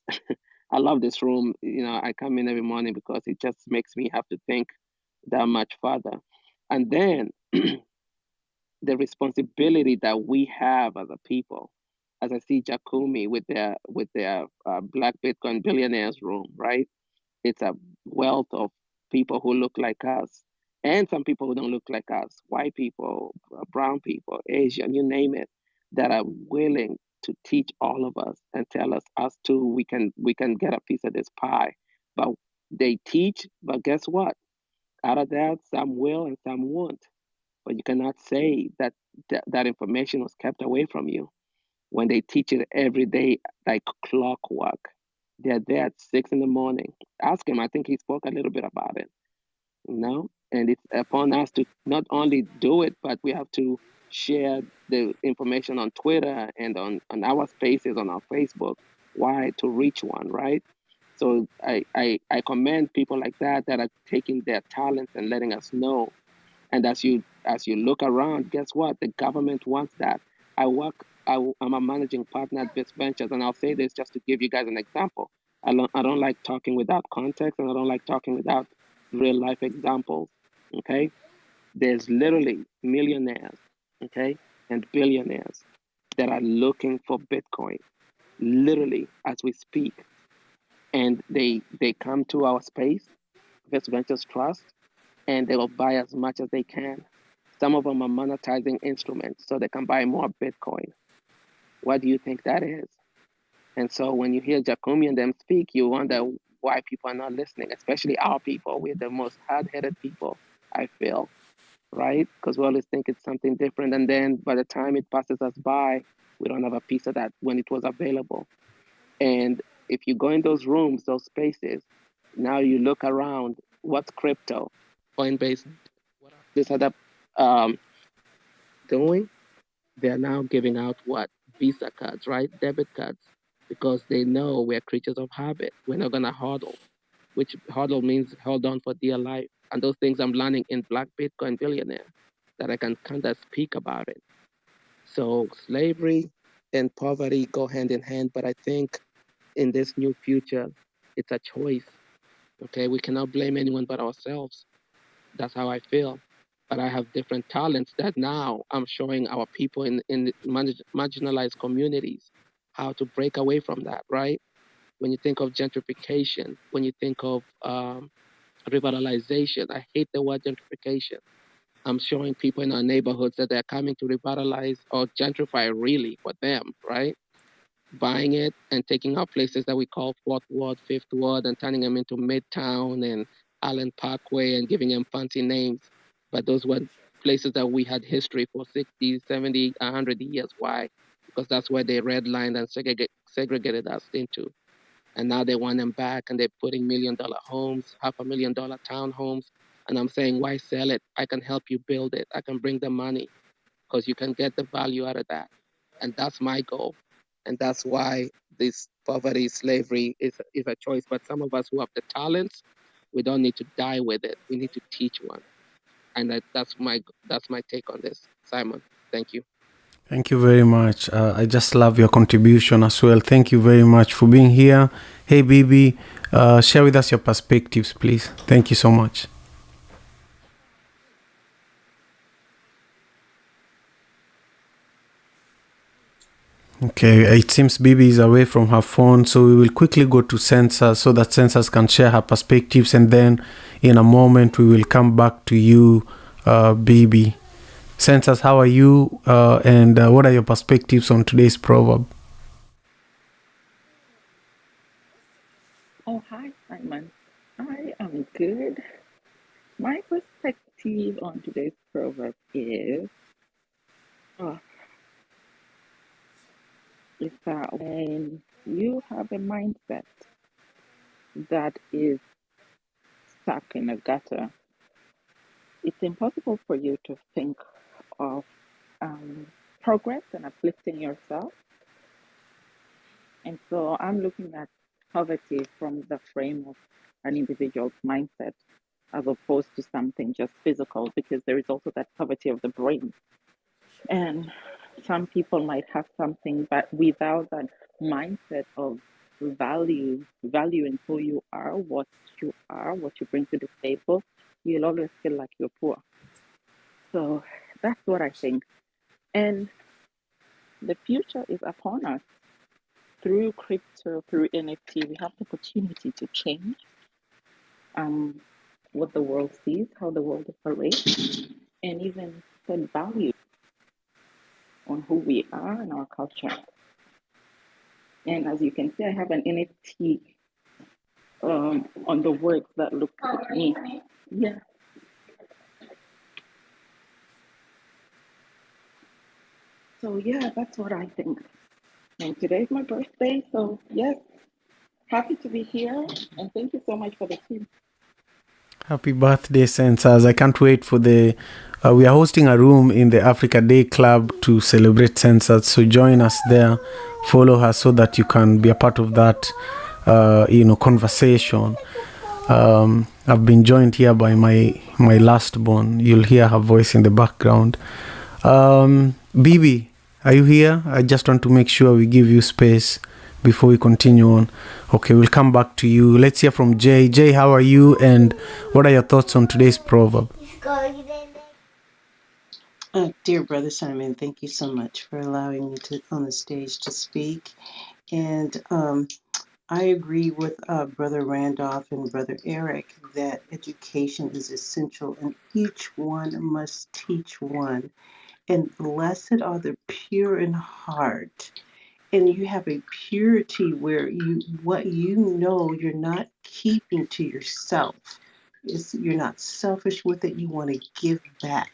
I love this room. I come in every morning because it just makes me have to think that much further. And then the responsibility that we have as a people, as I see Jakumi with their Black Bitcoin billionaires room, right? It's a wealth of people who look like us, and some people who don't look like us, white people, brown people, Asian, you name it, that are willing to teach all of us and tell us too, we can get a piece of this pie. But they teach, but guess what? Out of that, some will and some won't. But you cannot say that information was kept away from you when they teach it every day like clockwork. They're there at 6 in the morning. Ask him. I think he spoke a little bit about it. And it's upon us to not only do it, but we have to share the information on Twitter and on our spaces on our Facebook. Why? To reach one, right? So I commend people like that are taking their talents and letting us know. And as you look around, guess what? The government wants that. I work. I'm a managing partner at Best Ventures, and I'll say this just to give you guys an example. I don't like talking without context, and I don't like talking without real life examples. Okay, there's literally millionaires, okay, and billionaires that are looking for Bitcoin, literally as we speak. And they come to our space, Vest Ventures Trust, and they will buy as much as they can. Some of them are monetizing instruments so they can buy more Bitcoin. What do you think that is? And so when you hear Jakumi and them speak, you wonder why people are not listening, especially our people. We're the most hard-headed people, I feel, right? Because we always think it's something different. And then by the time it passes us by, we don't have a piece of that when it was available. And if you go in those rooms, those spaces, now you look around, what's crypto? Coinbase, what are this other doing? They're now giving out what? Visa cards, right? Debit cards, because they know we're creatures of habit. We're not gonna hodl, which hodl means hold on for dear life. And those things I'm learning in Black Bitcoin Billionaire that I can kind of speak about it. So slavery and poverty go hand in hand, but I think in this new future, it's a choice. Okay, we cannot blame anyone but ourselves. That's how I feel. But I have different talents that now I'm showing our people in marginalized communities how to break away from that, right? When you think of gentrification, when you think of revitalization, I hate the word gentrification. I'm showing people in our neighborhoods that they're coming to revitalize or gentrify really for them, right? Buying it and taking out places that we call Fourth Ward, Fifth Ward, and turning them into Midtown and Allen Parkway and giving them fancy names. But those were places that we had history for 60, 70, 100 years. Why? Because that's where they redlined and segregated us into. And now they want them back and they're putting $1 million homes, $500,000 townhomes. And I'm saying, why sell it? I can help you build it. I can bring the money because you can get the value out of that. And that's my goal. And that's why this poverty, slavery is a choice. But some of us who have the talents, we don't need to die with it. We need to teach one. And that's my take on this, Simon. Thank you. Thank you very much. I just love your contribution as well. Thank you very much for being here. Hey, Bibi, share with us your perspectives, please. Thank you so much. Okay, it seems Bibi is away from her phone, so we will quickly go to Census so that Census can share her perspectives, and then in a moment we will come back to you, Bibi. Census, how are you, and what are your perspectives on today's proverb? Oh, hi, Simon. I am good. My perspective on today's proverb is that when you have a mindset that is stuck in a gutter, it's impossible for you to think of progress and uplifting yourself. And so I'm looking at poverty from the frame of an individual's mindset as opposed to something just physical, because there is also that poverty of the brain. And some people might have something, but without that mindset of valuing who you are, what you bring to the table, you'll always feel like you're poor. So that's what I think. And the future is upon us. Through crypto, through NFT, we have the opportunity to change what the world sees, how the world operates, and even set value on who we are and our culture. And as you can see, I have an NFT on the words that look like me. Yeah. So yeah, that's what I think. And today's my birthday, so yes, happy to be here, and thank you so much for the team. Happy birthday, Census. I can't wait for the... we are hosting a room in the Africa Day Club to celebrate Census, so join us there. Follow her so that you can be a part of that, conversation. I've been joined here by my last born. You'll hear her voice in the background. Bibi, are you here? I just want to make sure we give you space before we continue on. Okay, we'll come back to you. Let's hear from Jay. Jay, how are you, and what are your thoughts on today's proverb? Dear Brother Simon, thank you so much for allowing me to on the stage to speak. And I agree with Brother Randolph and Brother Eric that education is essential and each one must teach one. And blessed are the pure in heart. And you have a purity where what you know you're not keeping to yourself. You're not selfish with it. You want to give back,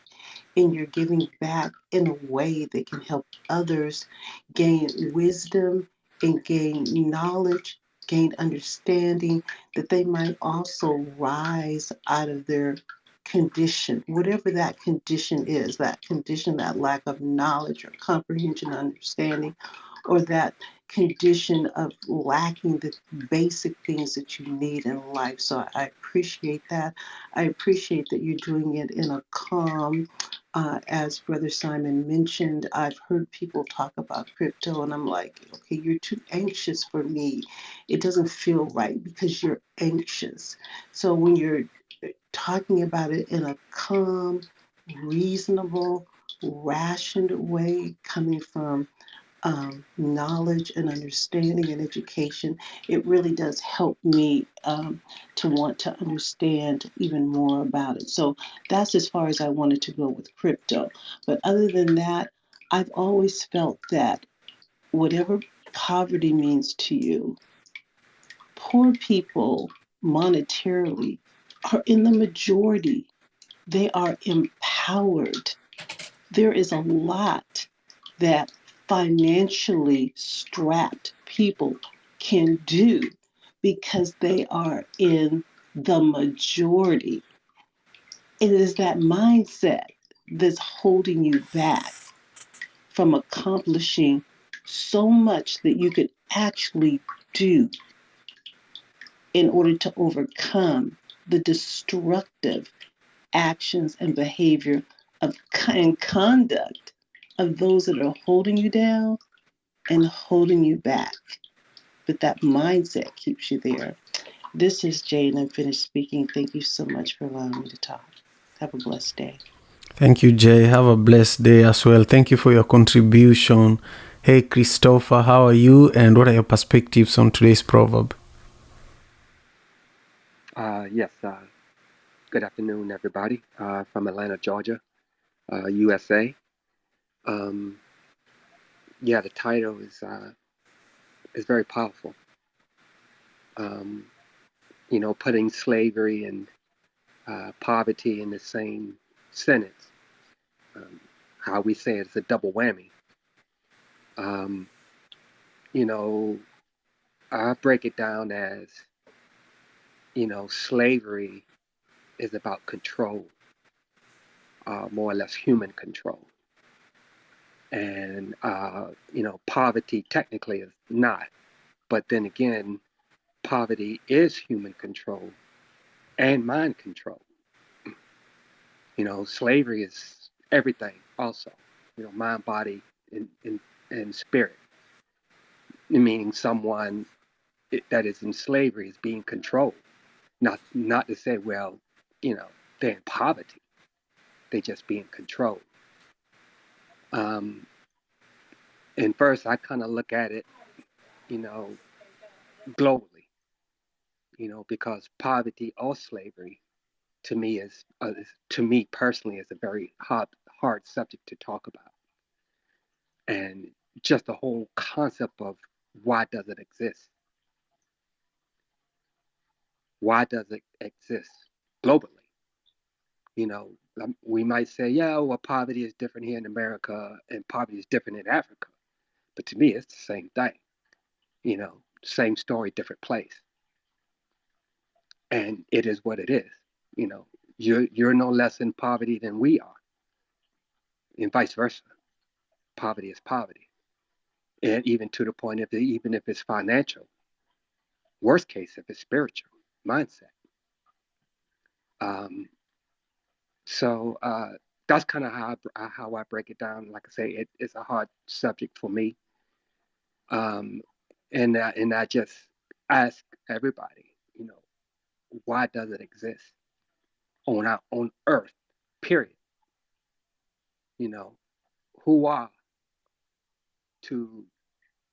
and you're giving back in a way that can help others gain wisdom and gain knowledge, gain understanding, that they might also rise out of their condition, whatever that condition, that lack of knowledge or comprehension, understanding, or that condition of lacking the basic things that you need in life. So I appreciate that. I appreciate that you're doing it in a calm, as Brother Simon mentioned. I've heard people talk about crypto, and I'm like, okay, you're too anxious for me. It doesn't feel right because you're anxious. So when you're talking about it in a calm, reasonable, rationed way, coming from knowledge and understanding and education, it really does help me to want to understand even more about it. So that's as far as I wanted to go with crypto. But other than that, I've always felt that whatever poverty means to you, poor people monetarily are in the majority. They are empowered. There is a lot that financially strapped people can do because they are in the majority. It is that mindset that's holding you back from accomplishing so much that you could actually do in order to overcome the destructive actions and behavior of and conduct of those that are holding you down and holding you back. But that mindset keeps you there. This is Jane. I'm finished speaking. Thank you so much for allowing me to talk. Have a blessed day. Thank you, Jay. Have a blessed day as well. Thank you for your contribution. Hey, Christopher, how are you? And what are your perspectives on today's proverb? Yes, good afternoon, everybody, from Atlanta, Georgia, USA. Um, yeah, the title is very powerful. Putting slavery and poverty in the same sentence. How we say it's a double whammy. Um, I break it down as, slavery is about control, more or less human control. And, poverty technically is not. But then again, poverty is human control and mind control. Slavery is everything also, mind, body, and spirit. Meaning someone that is in slavery is being controlled. Not to say, well, they're in poverty. They just being controlled. And first, I kind of look at it, globally, because poverty or slavery to me to me personally is a very hard subject to talk about. And just the whole concept of why does it exist? Why does it exist globally? We might say, yeah, well, poverty is different here in America and poverty is different in Africa. But to me, it's the same thing. Same story, different place. And it is what it is. You're no less in poverty than we are, and vice versa. Poverty is poverty. And even to the point of even if it's financial, worst case, if it's spiritual mindset. Um, so that's kind of how I break it down. Like I say, it's a hard subject for me. And I just ask everybody, why does it exist on earth, period? you know, who are to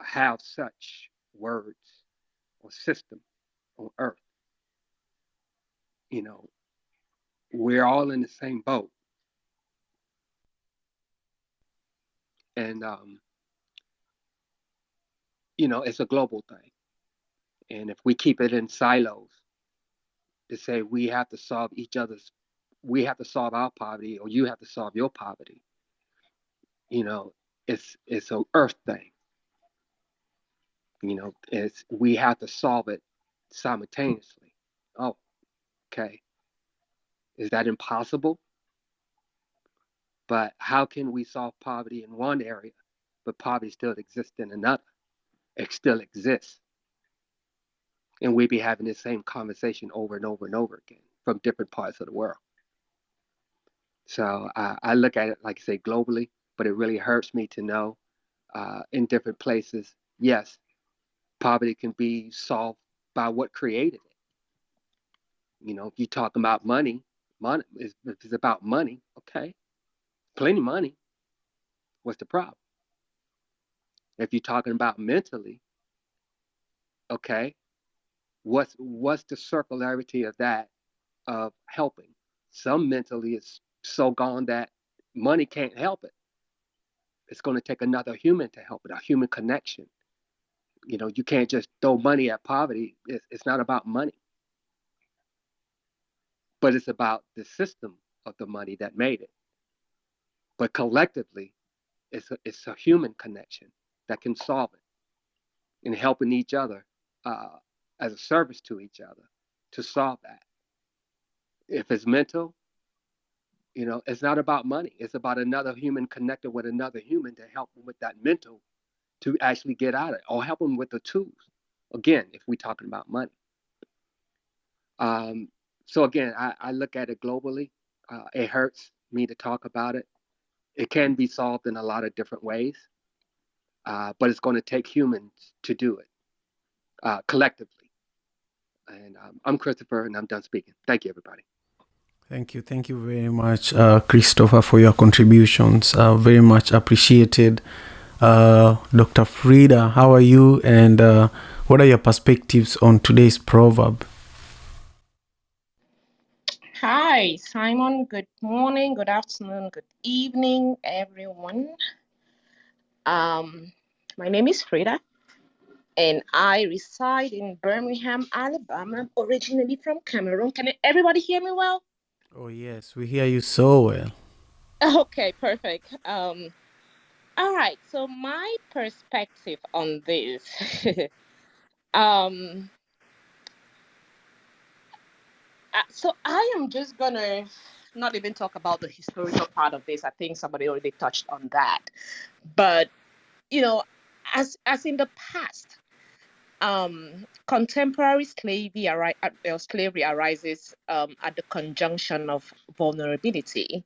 have such words or system on earth. You know, we're all in the same boat. And, you know, it's a global thing. And if we keep it in silos to say we have to solve we have to solve our poverty or you have to solve your poverty, you know, it's an earth thing. You know, we have to solve it simultaneously. Oh, okay. Is that impossible? But how can we solve poverty in one area, but poverty still exists in another? It still exists. And we be having the same conversation over and over and over again from different parts of the world. So I look at it, like I say, globally, but it really hurts me to know in different places, yes, poverty can be solved by what created it. You know, if you're talking about money, if it's about money, okay, plenty of money. What's the problem? If you're talking about mentally, okay, what's the circularity of that of helping? Some mentally is so gone that money can't help it. It's going to take another human to help it, a human connection. You know, you can't just throw money at poverty. It's not about money, but it's about the system of the money that made it. But collectively, it's a human connection that can solve it and helping each other as a service to each other to solve that. If it's mental, you know, it's not about money. It's about another human connected with another human to help them with that mental to actually get out of it or help them with the tools. Again, if we're talking about money. So again, I look at it globally. It hurts me to talk about it. It can be solved in a lot of different ways, but it's going to take humans to do it collectively. And I'm Christopher, and I'm done speaking. Thank you, everybody. Thank you very much, Christopher, for your contributions. Very much appreciated. Dr. Frida, how are you, and what are your perspectives on today's proverb? Hi, Simon. Good morning, good afternoon, good evening, everyone. My name is Frida, and I reside in Birmingham, Alabama, originally from Cameroon. Can everybody hear me well? Oh, yes, we hear you so well. Okay, perfect. All right, so my perspective on this, so I am just gonna not even talk about the historical part of this. I think somebody already touched on that. But, you know, as in the past, contemporary slavery arises at the conjunction of vulnerability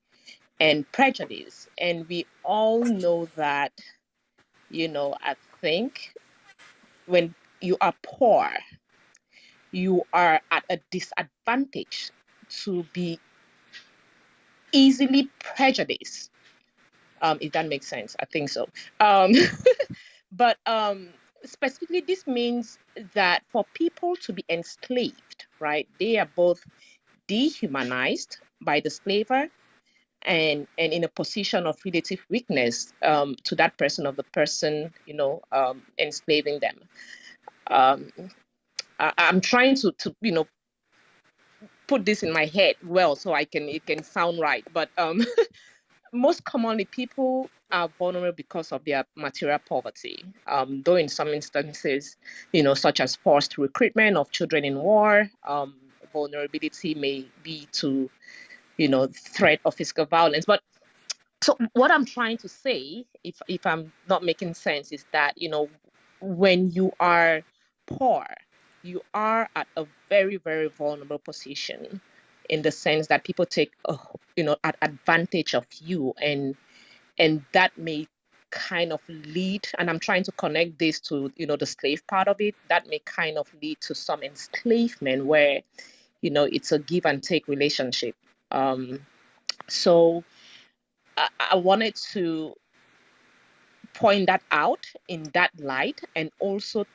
and prejudice. And we all know that, you know, I think when you are poor, you are at a disadvantage to be easily prejudiced. If that makes sense, I think so. But specifically, this means that for people to be enslaved, right, they are both dehumanized by the slaver and in a position of relative weakness to that person of the person, you know, enslaving them. I'm trying to you know, put this in my head well so it can sound right, but most commonly people are vulnerable because of their material poverty, though in some instances, you know, such as forced recruitment of children in war, vulnerability may be to, you know, threat of physical violence. But so what I'm trying to say, if I'm not making sense, is that, you know, when you are poor, you are at a very, very vulnerable position in the sense that people take, you know, advantage of you, and that may kind of lead, and I'm trying to connect this to, you know, the slave part of it, that may kind of lead to some enslavement where, you know, it's a give and take relationship. So I wanted to point that out in that light, and also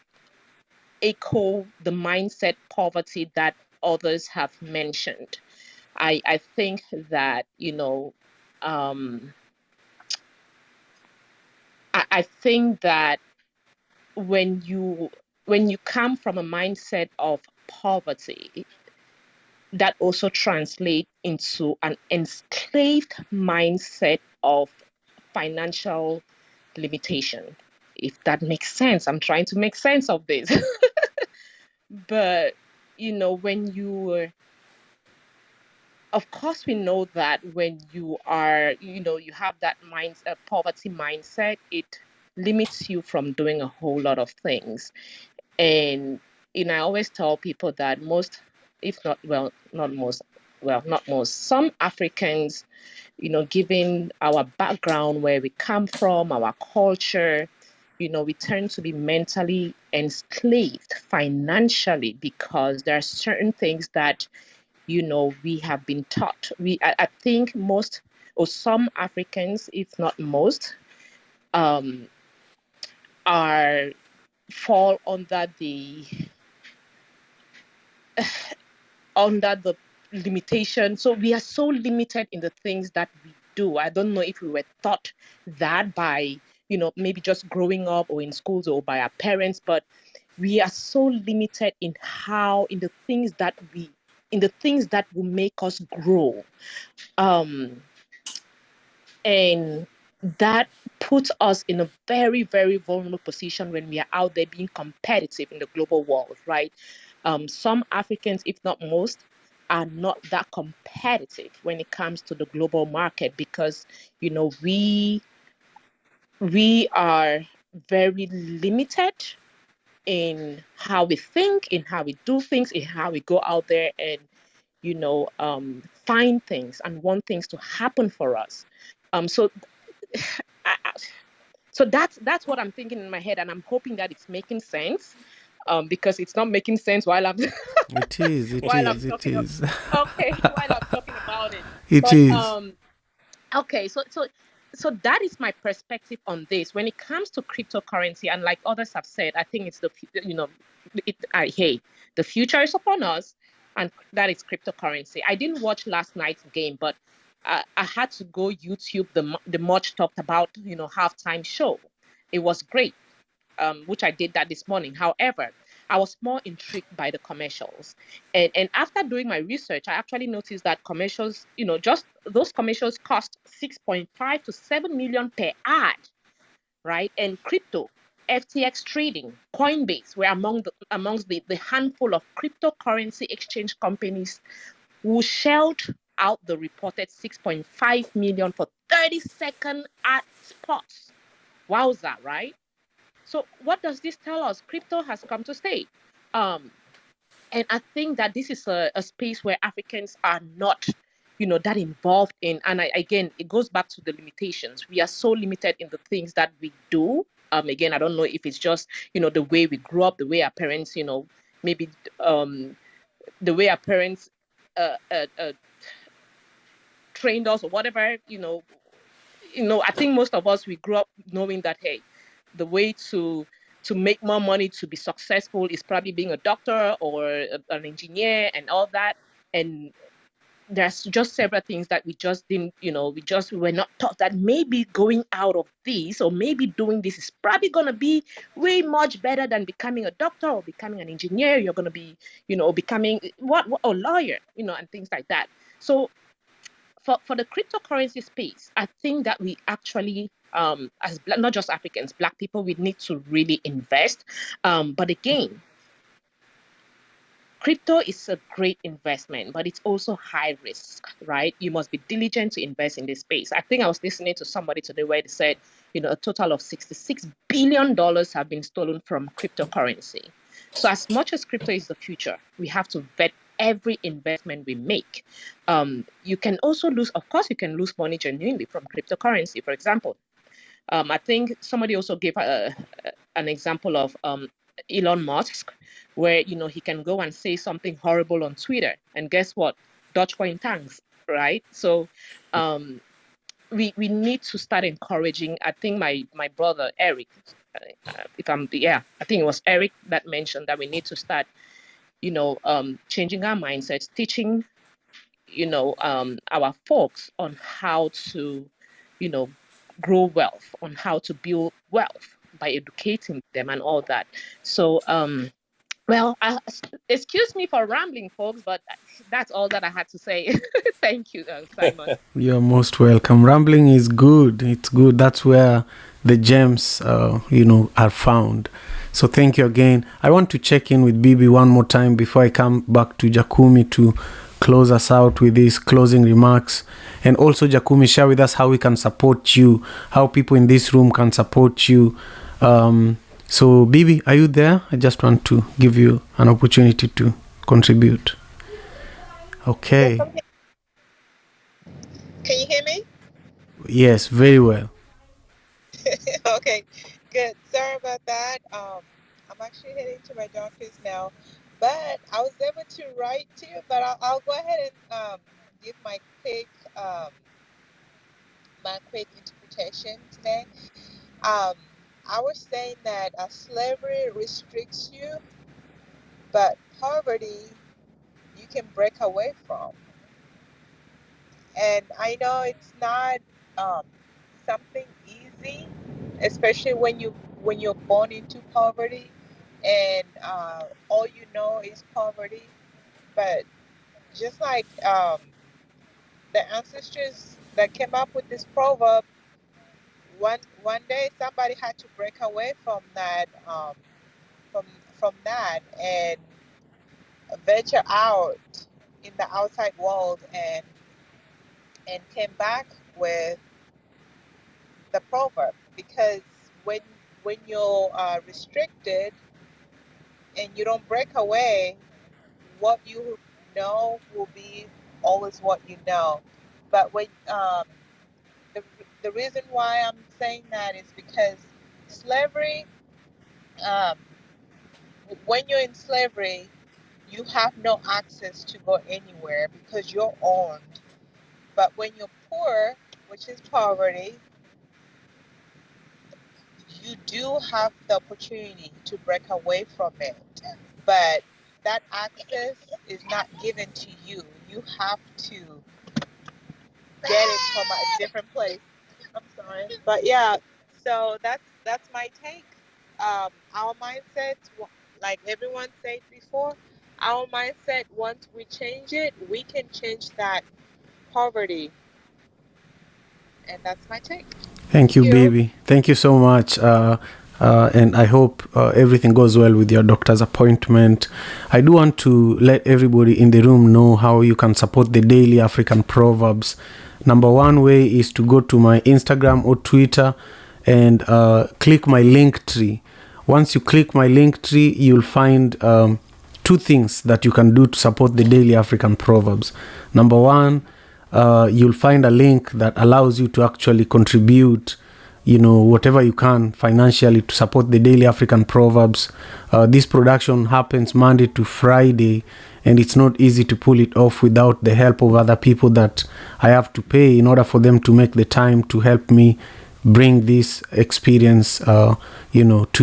echo the mindset poverty that others have mentioned. I think that, um, I think that when you come from a mindset of poverty, that also translates into an enslaved mindset of financial limitation. If that makes sense, I'm trying to make sense of this. But when of course we know that when you are, you have that poverty mindset, it limits you from doing a whole lot of things. And I always tell people that most, if not, well, not most, not most, some Africans, given our background, where we come from, our culture, we tend to be mentally enslaved financially, because there are certain things that, we have been taught. I think most, or some Africans, if not most, are fall under the limitation. So we are so limited in the things that we do. I don't know if we were taught that by, maybe just growing up or in schools or by our parents, but we are so limited in the things that will make us grow. And that puts us in a very, very vulnerable position when we are out there being competitive in the global world, right? Some Africans, if not most, are not that competitive when it comes to the global market, because we are very limited in how we think, in how we do things, in how we go out there and find things and want things to happen for us. So so that's what I'm thinking in my head, and I'm hoping that it's making sense, because it's not making sense while I'm It is. It while I'm is. It talking is. okay, while I'm talking about it. It But is. okay, so that is my perspective on this. When it comes to cryptocurrency, and like others have said, I think it's hey, the future is upon us, and that is cryptocurrency. I didn't watch last night's game, but I had to go YouTube the much talked about halftime show. It was great, which I did that this morning. However, I was more intrigued by the commercials. And after doing my research, I actually noticed that commercials, just those commercials cost 6.5 to 7 million per ad, right? And crypto, FTX trading, Coinbase were amongst the handful of cryptocurrency exchange companies who shelled out the reported 6.5 million for 30-second ad spots. Wowza, right? So what does this tell us? Crypto has come to stay. And I think that this is a space where Africans are not, that involved in. And again, it goes back to the limitations. We are so limited in the things that we do. Again, I don't know if it's just, the way we grew up, the way our parents, maybe the way our parents trained us or whatever, I think most of us, we grew up knowing that, hey, the way to make more money, to be successful, is probably being a doctor or an engineer and all that. And there's just several things that we just didn't, we were not taught that maybe going out of this, or maybe doing this, is probably going to be way much better than becoming a doctor or becoming an engineer. You're going to be, becoming what a lawyer, and things like that. So for the cryptocurrency space, I think that we actually, as not just Africans, Black people, we need to really invest. But again, crypto is a great investment, but it's also high risk, right? You must be diligent to invest in this space. I think I was listening to somebody today where they said, a total of $66 billion have been stolen from cryptocurrency. So as much as crypto is the future, we have to vet every investment we make. You can also lose, of course, you can lose money genuinely from cryptocurrency. For example, I think somebody also gave an example of Elon Musk, where he can go and say something horrible on Twitter, and guess what? Dogecoin tanks, right? So we need to start encouraging. I think my brother Eric, I think it was Eric that mentioned that we need to start, changing our mindsets, teaching, our folks on how to, grow wealth, on how to build wealth by educating them and all that. So, well, excuse me for rambling, folks, but that's all that I had to say. Thank you, Simon. You're most welcome. Rambling is good. It's good. That's where the gems, are found. So thank you again. I want to check in with Bibi one more time before I come back to Jakumi to close us out with these closing remarks. And also, Jakumi, share with us how we can support you, how people in this room can support you. So, Bibi, are you there? I just want to give you an opportunity to contribute. Okay. Yes, I'm here. Can you hear me? Yes, very well. Okay, good. Sorry about that. I'm actually heading to my doctor's now, but I was able to write to you. But I'll go ahead and give um, my quick interpretation today. Um, I was saying that slavery restricts you, but poverty you can break away from. And I know it's not um, something easy, especially when you're born into poverty and all you know is poverty. But just like the ancestors that came up with this proverb, one day somebody had to break away from that from from that and venture out in the outside world and came back with the proverb, because when you're restricted and you don't break away, what you know will be always what you know. But when the, the reason why I'm saying that is because slavery, um, when you're in slavery, you have no access to go anywhere because you're owned. But when you're poor, which is poverty, you do have the opportunity to break away from it, but that access is not given to you. You have to get it from a different place. I'm sorry, but yeah. So that's my take. Our mindset, like everyone said before, our mindset. Once we change it, we can change that poverty, and that's my take. Thank you, You. baby. Thank you so much. And I hope everything goes well with your doctor's appointment. I do want to let everybody in the room know how you can support the Daily African Proverbs. Number one way is to go to my Instagram or Twitter and click my link tree. Once you click my link tree, you'll find two things that you can do to support the Daily African Proverbs. Number one, you'll find a link that allows you to actually contribute, whatever you can financially to support the Daily African Proverbs. This production happens Monday to Friday, and it's not easy to pull it off without the help of other people that I have to pay in order for them to make the time to help me bring this experience, to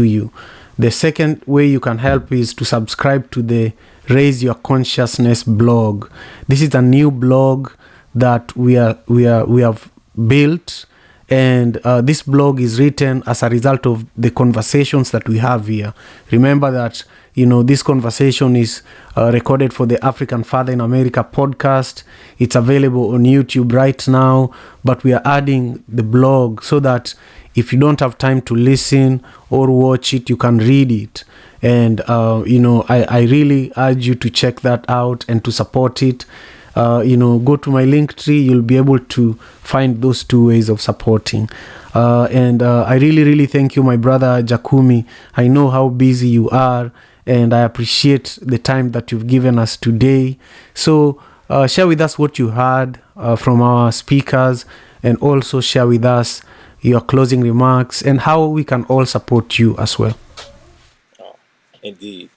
you. The second way you can help is to subscribe to the Raise Your Consciousness blog. This is a new blog that we have built, and this blog is written as a result of the conversations that we have here. Remember that this conversation is recorded for the African Father in America podcast. It's available on YouTube right now, but we are adding the blog so that if you don't have time to listen or watch it, you can read it. And I really urge you to check that out and to support it. Go to my link tree. You'll be able to find those two ways of supporting. And I really, really thank you, my brother Jakumi. I know how busy you are, and I appreciate the time that you've given us today. So share with us what you heard from our speakers, and also share with us your closing remarks and how we can all support you as well. Oh, indeed.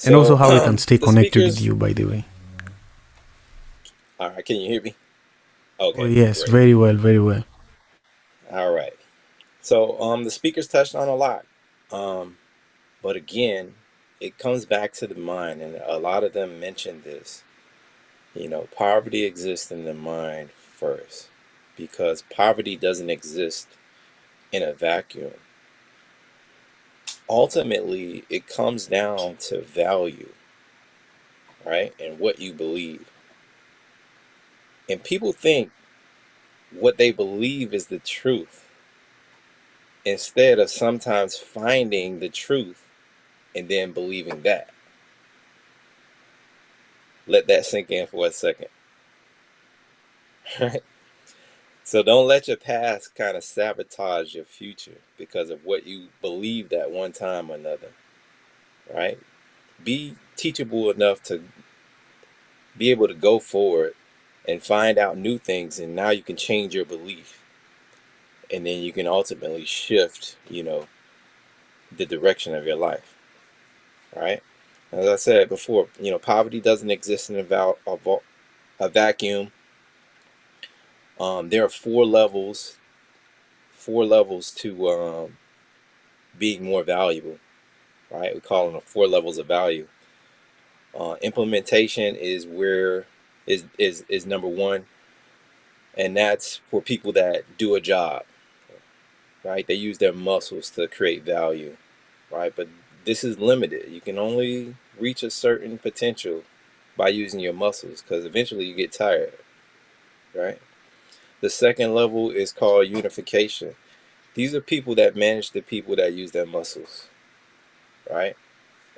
And also So how we can stay the connected with speakers. you, by the way. All right, can you hear me? Oh, Okay, yes, great. very well, very well. All right. So the speakers touched on a lot. But again, it comes back to the mind, and a lot of them mentioned this. Poverty exists in the mind first, because poverty doesn't exist in a vacuum. Ultimately, it comes down to value, right? And what you believe. And people think what they believe is the truth, instead of sometimes finding the truth and then believing that. Let that sink in for a second. Right? So don't let your past kind of sabotage your future because of what you believed at one time or another, right? Be teachable enough to be able to go forward and find out new things, and now you can change your belief, and then you can ultimately shift, the direction of your life, right? As I said before, poverty doesn't exist in a vacuum. There are four levels to being more valuable, right? We call them 4 levels of value. Implementation is number one, and that's for people that do a job, right? They use their muscles to create value, right? But this is limited. You can only reach a certain potential by using your muscles, because eventually you get tired, right? The second level is called unification. These are people that manage the people that use their muscles, right?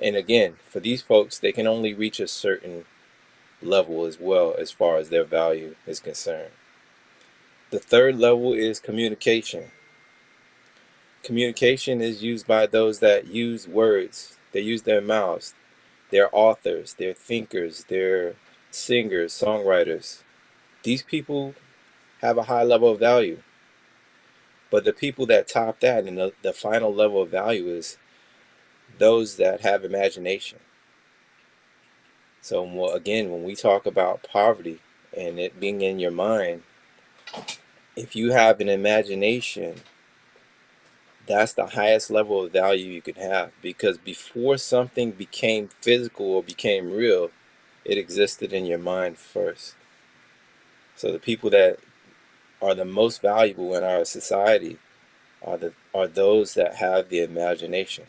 And again, for these folks, they can only reach a certain level as well as far as their value is concerned. The third level is communication. Communication is used by those that use words. They use their mouths. They're authors, they're thinkers, they're singers, songwriters. These people have a high level of value. But the people that top that, and the final level of value, is those that have imagination. So again, when we talk about poverty and it being in your mind, if you have an imagination, that's the highest level of value you can have, because before something became physical or became real, it existed in your mind first. So the people that are the most valuable in our society are those that have the imagination.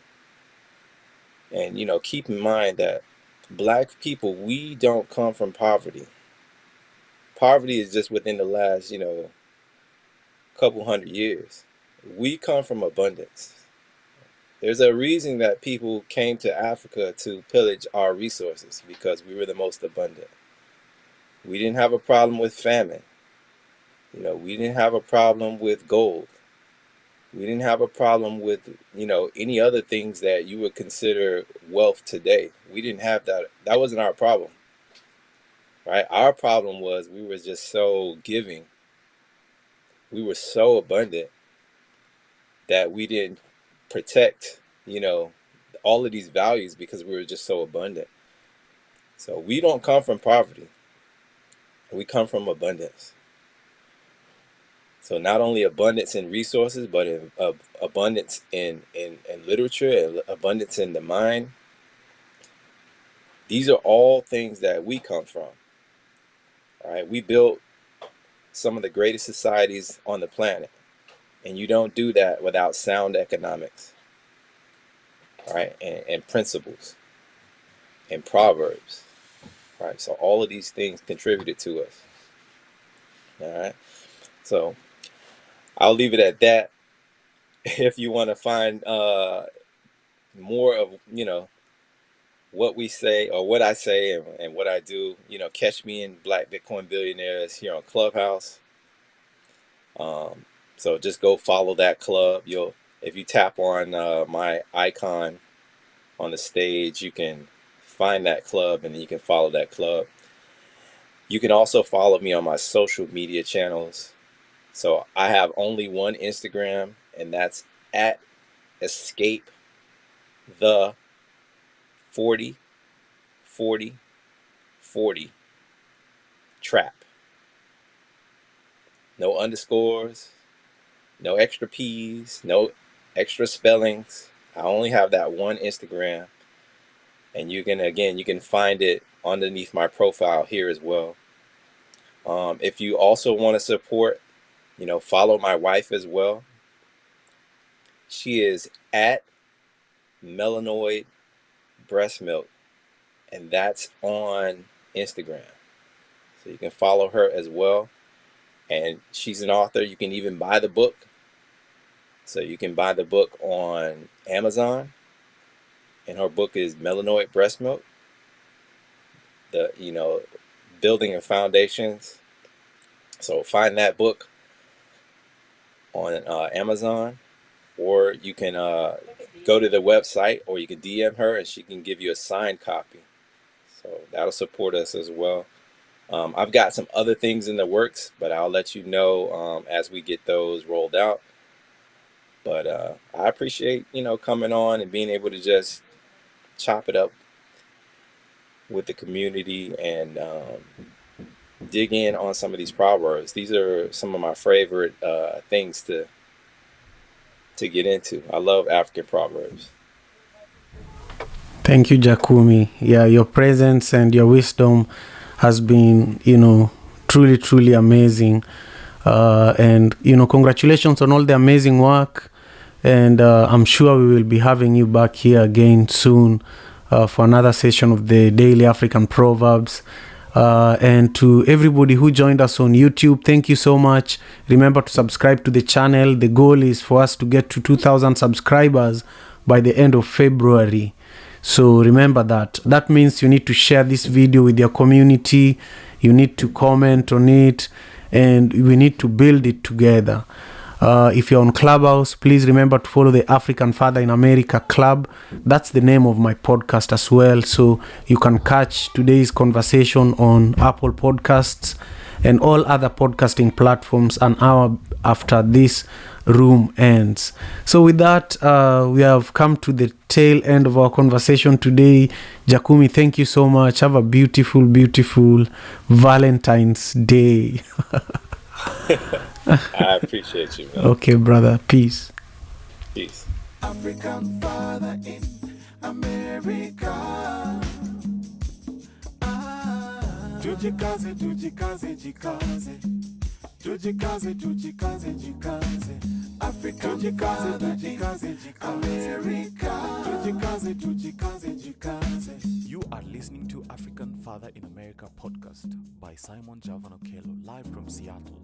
And keep in mind that black people, we don't come from poverty. Poverty is just within the last couple hundred years. We come from abundance. There's a reason that people came to Africa to pillage our resources, because we were the most abundant. We didn't have a problem with famine. We didn't have a problem with gold. We didn't have a problem with, any other things that you would consider wealth today. We didn't have that. That wasn't our problem, right? Our problem was we were just so giving. We were so abundant that we didn't protect, all of these values, because we were just so abundant. So we don't come from poverty. We come from abundance. So not only abundance in resources, but in abundance in literature, and abundance in the mind. These are all things that we come from. All right, we built some of the greatest societies on the planet, and you don't do that without sound economics, right? And principles and proverbs, right? So all of these things contributed to us. All right, so I'll leave it at that. If you want to find more of what we say, or what I say, and what I do, catch me in Black Bitcoin Billionaires here on Clubhouse. So just go follow that club. If you tap on my icon on the stage, you can find that club, and then you can follow that club. You can also follow me on my social media channels. So I have only one Instagram, and that's at escape the 40 40 40 trap. No underscores, No extra P's, no extra spellings. I only have that one Instagram. And you can find it underneath my profile here as well. If you also want to support, follow my wife as well. She is at Melanoid Breast Milk, and that's on Instagram. So you can follow her as well. And she's an author. You can even buy the book. So you can buy the book on Amazon. And her book is Melanoid Breast Milk. Building of Foundations. So find that book on Amazon, or you can go to the website, or you can DM her and she can give you a signed copy. So that'll support us as well. I've got some other things in the works, but I'll let you know as we get those rolled out. But I appreciate, coming on and being able to just chop it up with the community and dig in on some of these proverbs. These are some of my favorite things to get into. I love African proverbs. Thank you, Jakumi. Yeah, your presence and your wisdom has been, truly, truly amazing. And, congratulations on all the amazing work. And I'm sure we will be having you back here again soon for another session of the Daily African Proverbs. And to everybody who joined us on YouTube, thank you so much. Remember to subscribe to the channel. The goal is for us to get to 2,000 subscribers by the end of February. So remember that. That means you need to share this video with your community. You need to comment on it. And we need to build it together. If you're on Clubhouse, please remember to follow the African Father in America Club. That's the name of my podcast as well. So you can catch today's conversation on Apple Podcasts and all other podcasting platforms an hour after this room ends. So with that, we have come to the tail end of our conversation today. Jakumi, thank you so much. Have a beautiful, beautiful Valentine's Day. I appreciate you, man. Okay, brother. Peace. Peace. African father in America. Tujikaze, tujikaze, jikaze. Tujikaze, tujikaze, jikaze. African father in America. Tujikaze, tujikaze, jikaze. You are listening to African Father in America podcast by Simon Javanokelo, live from Seattle,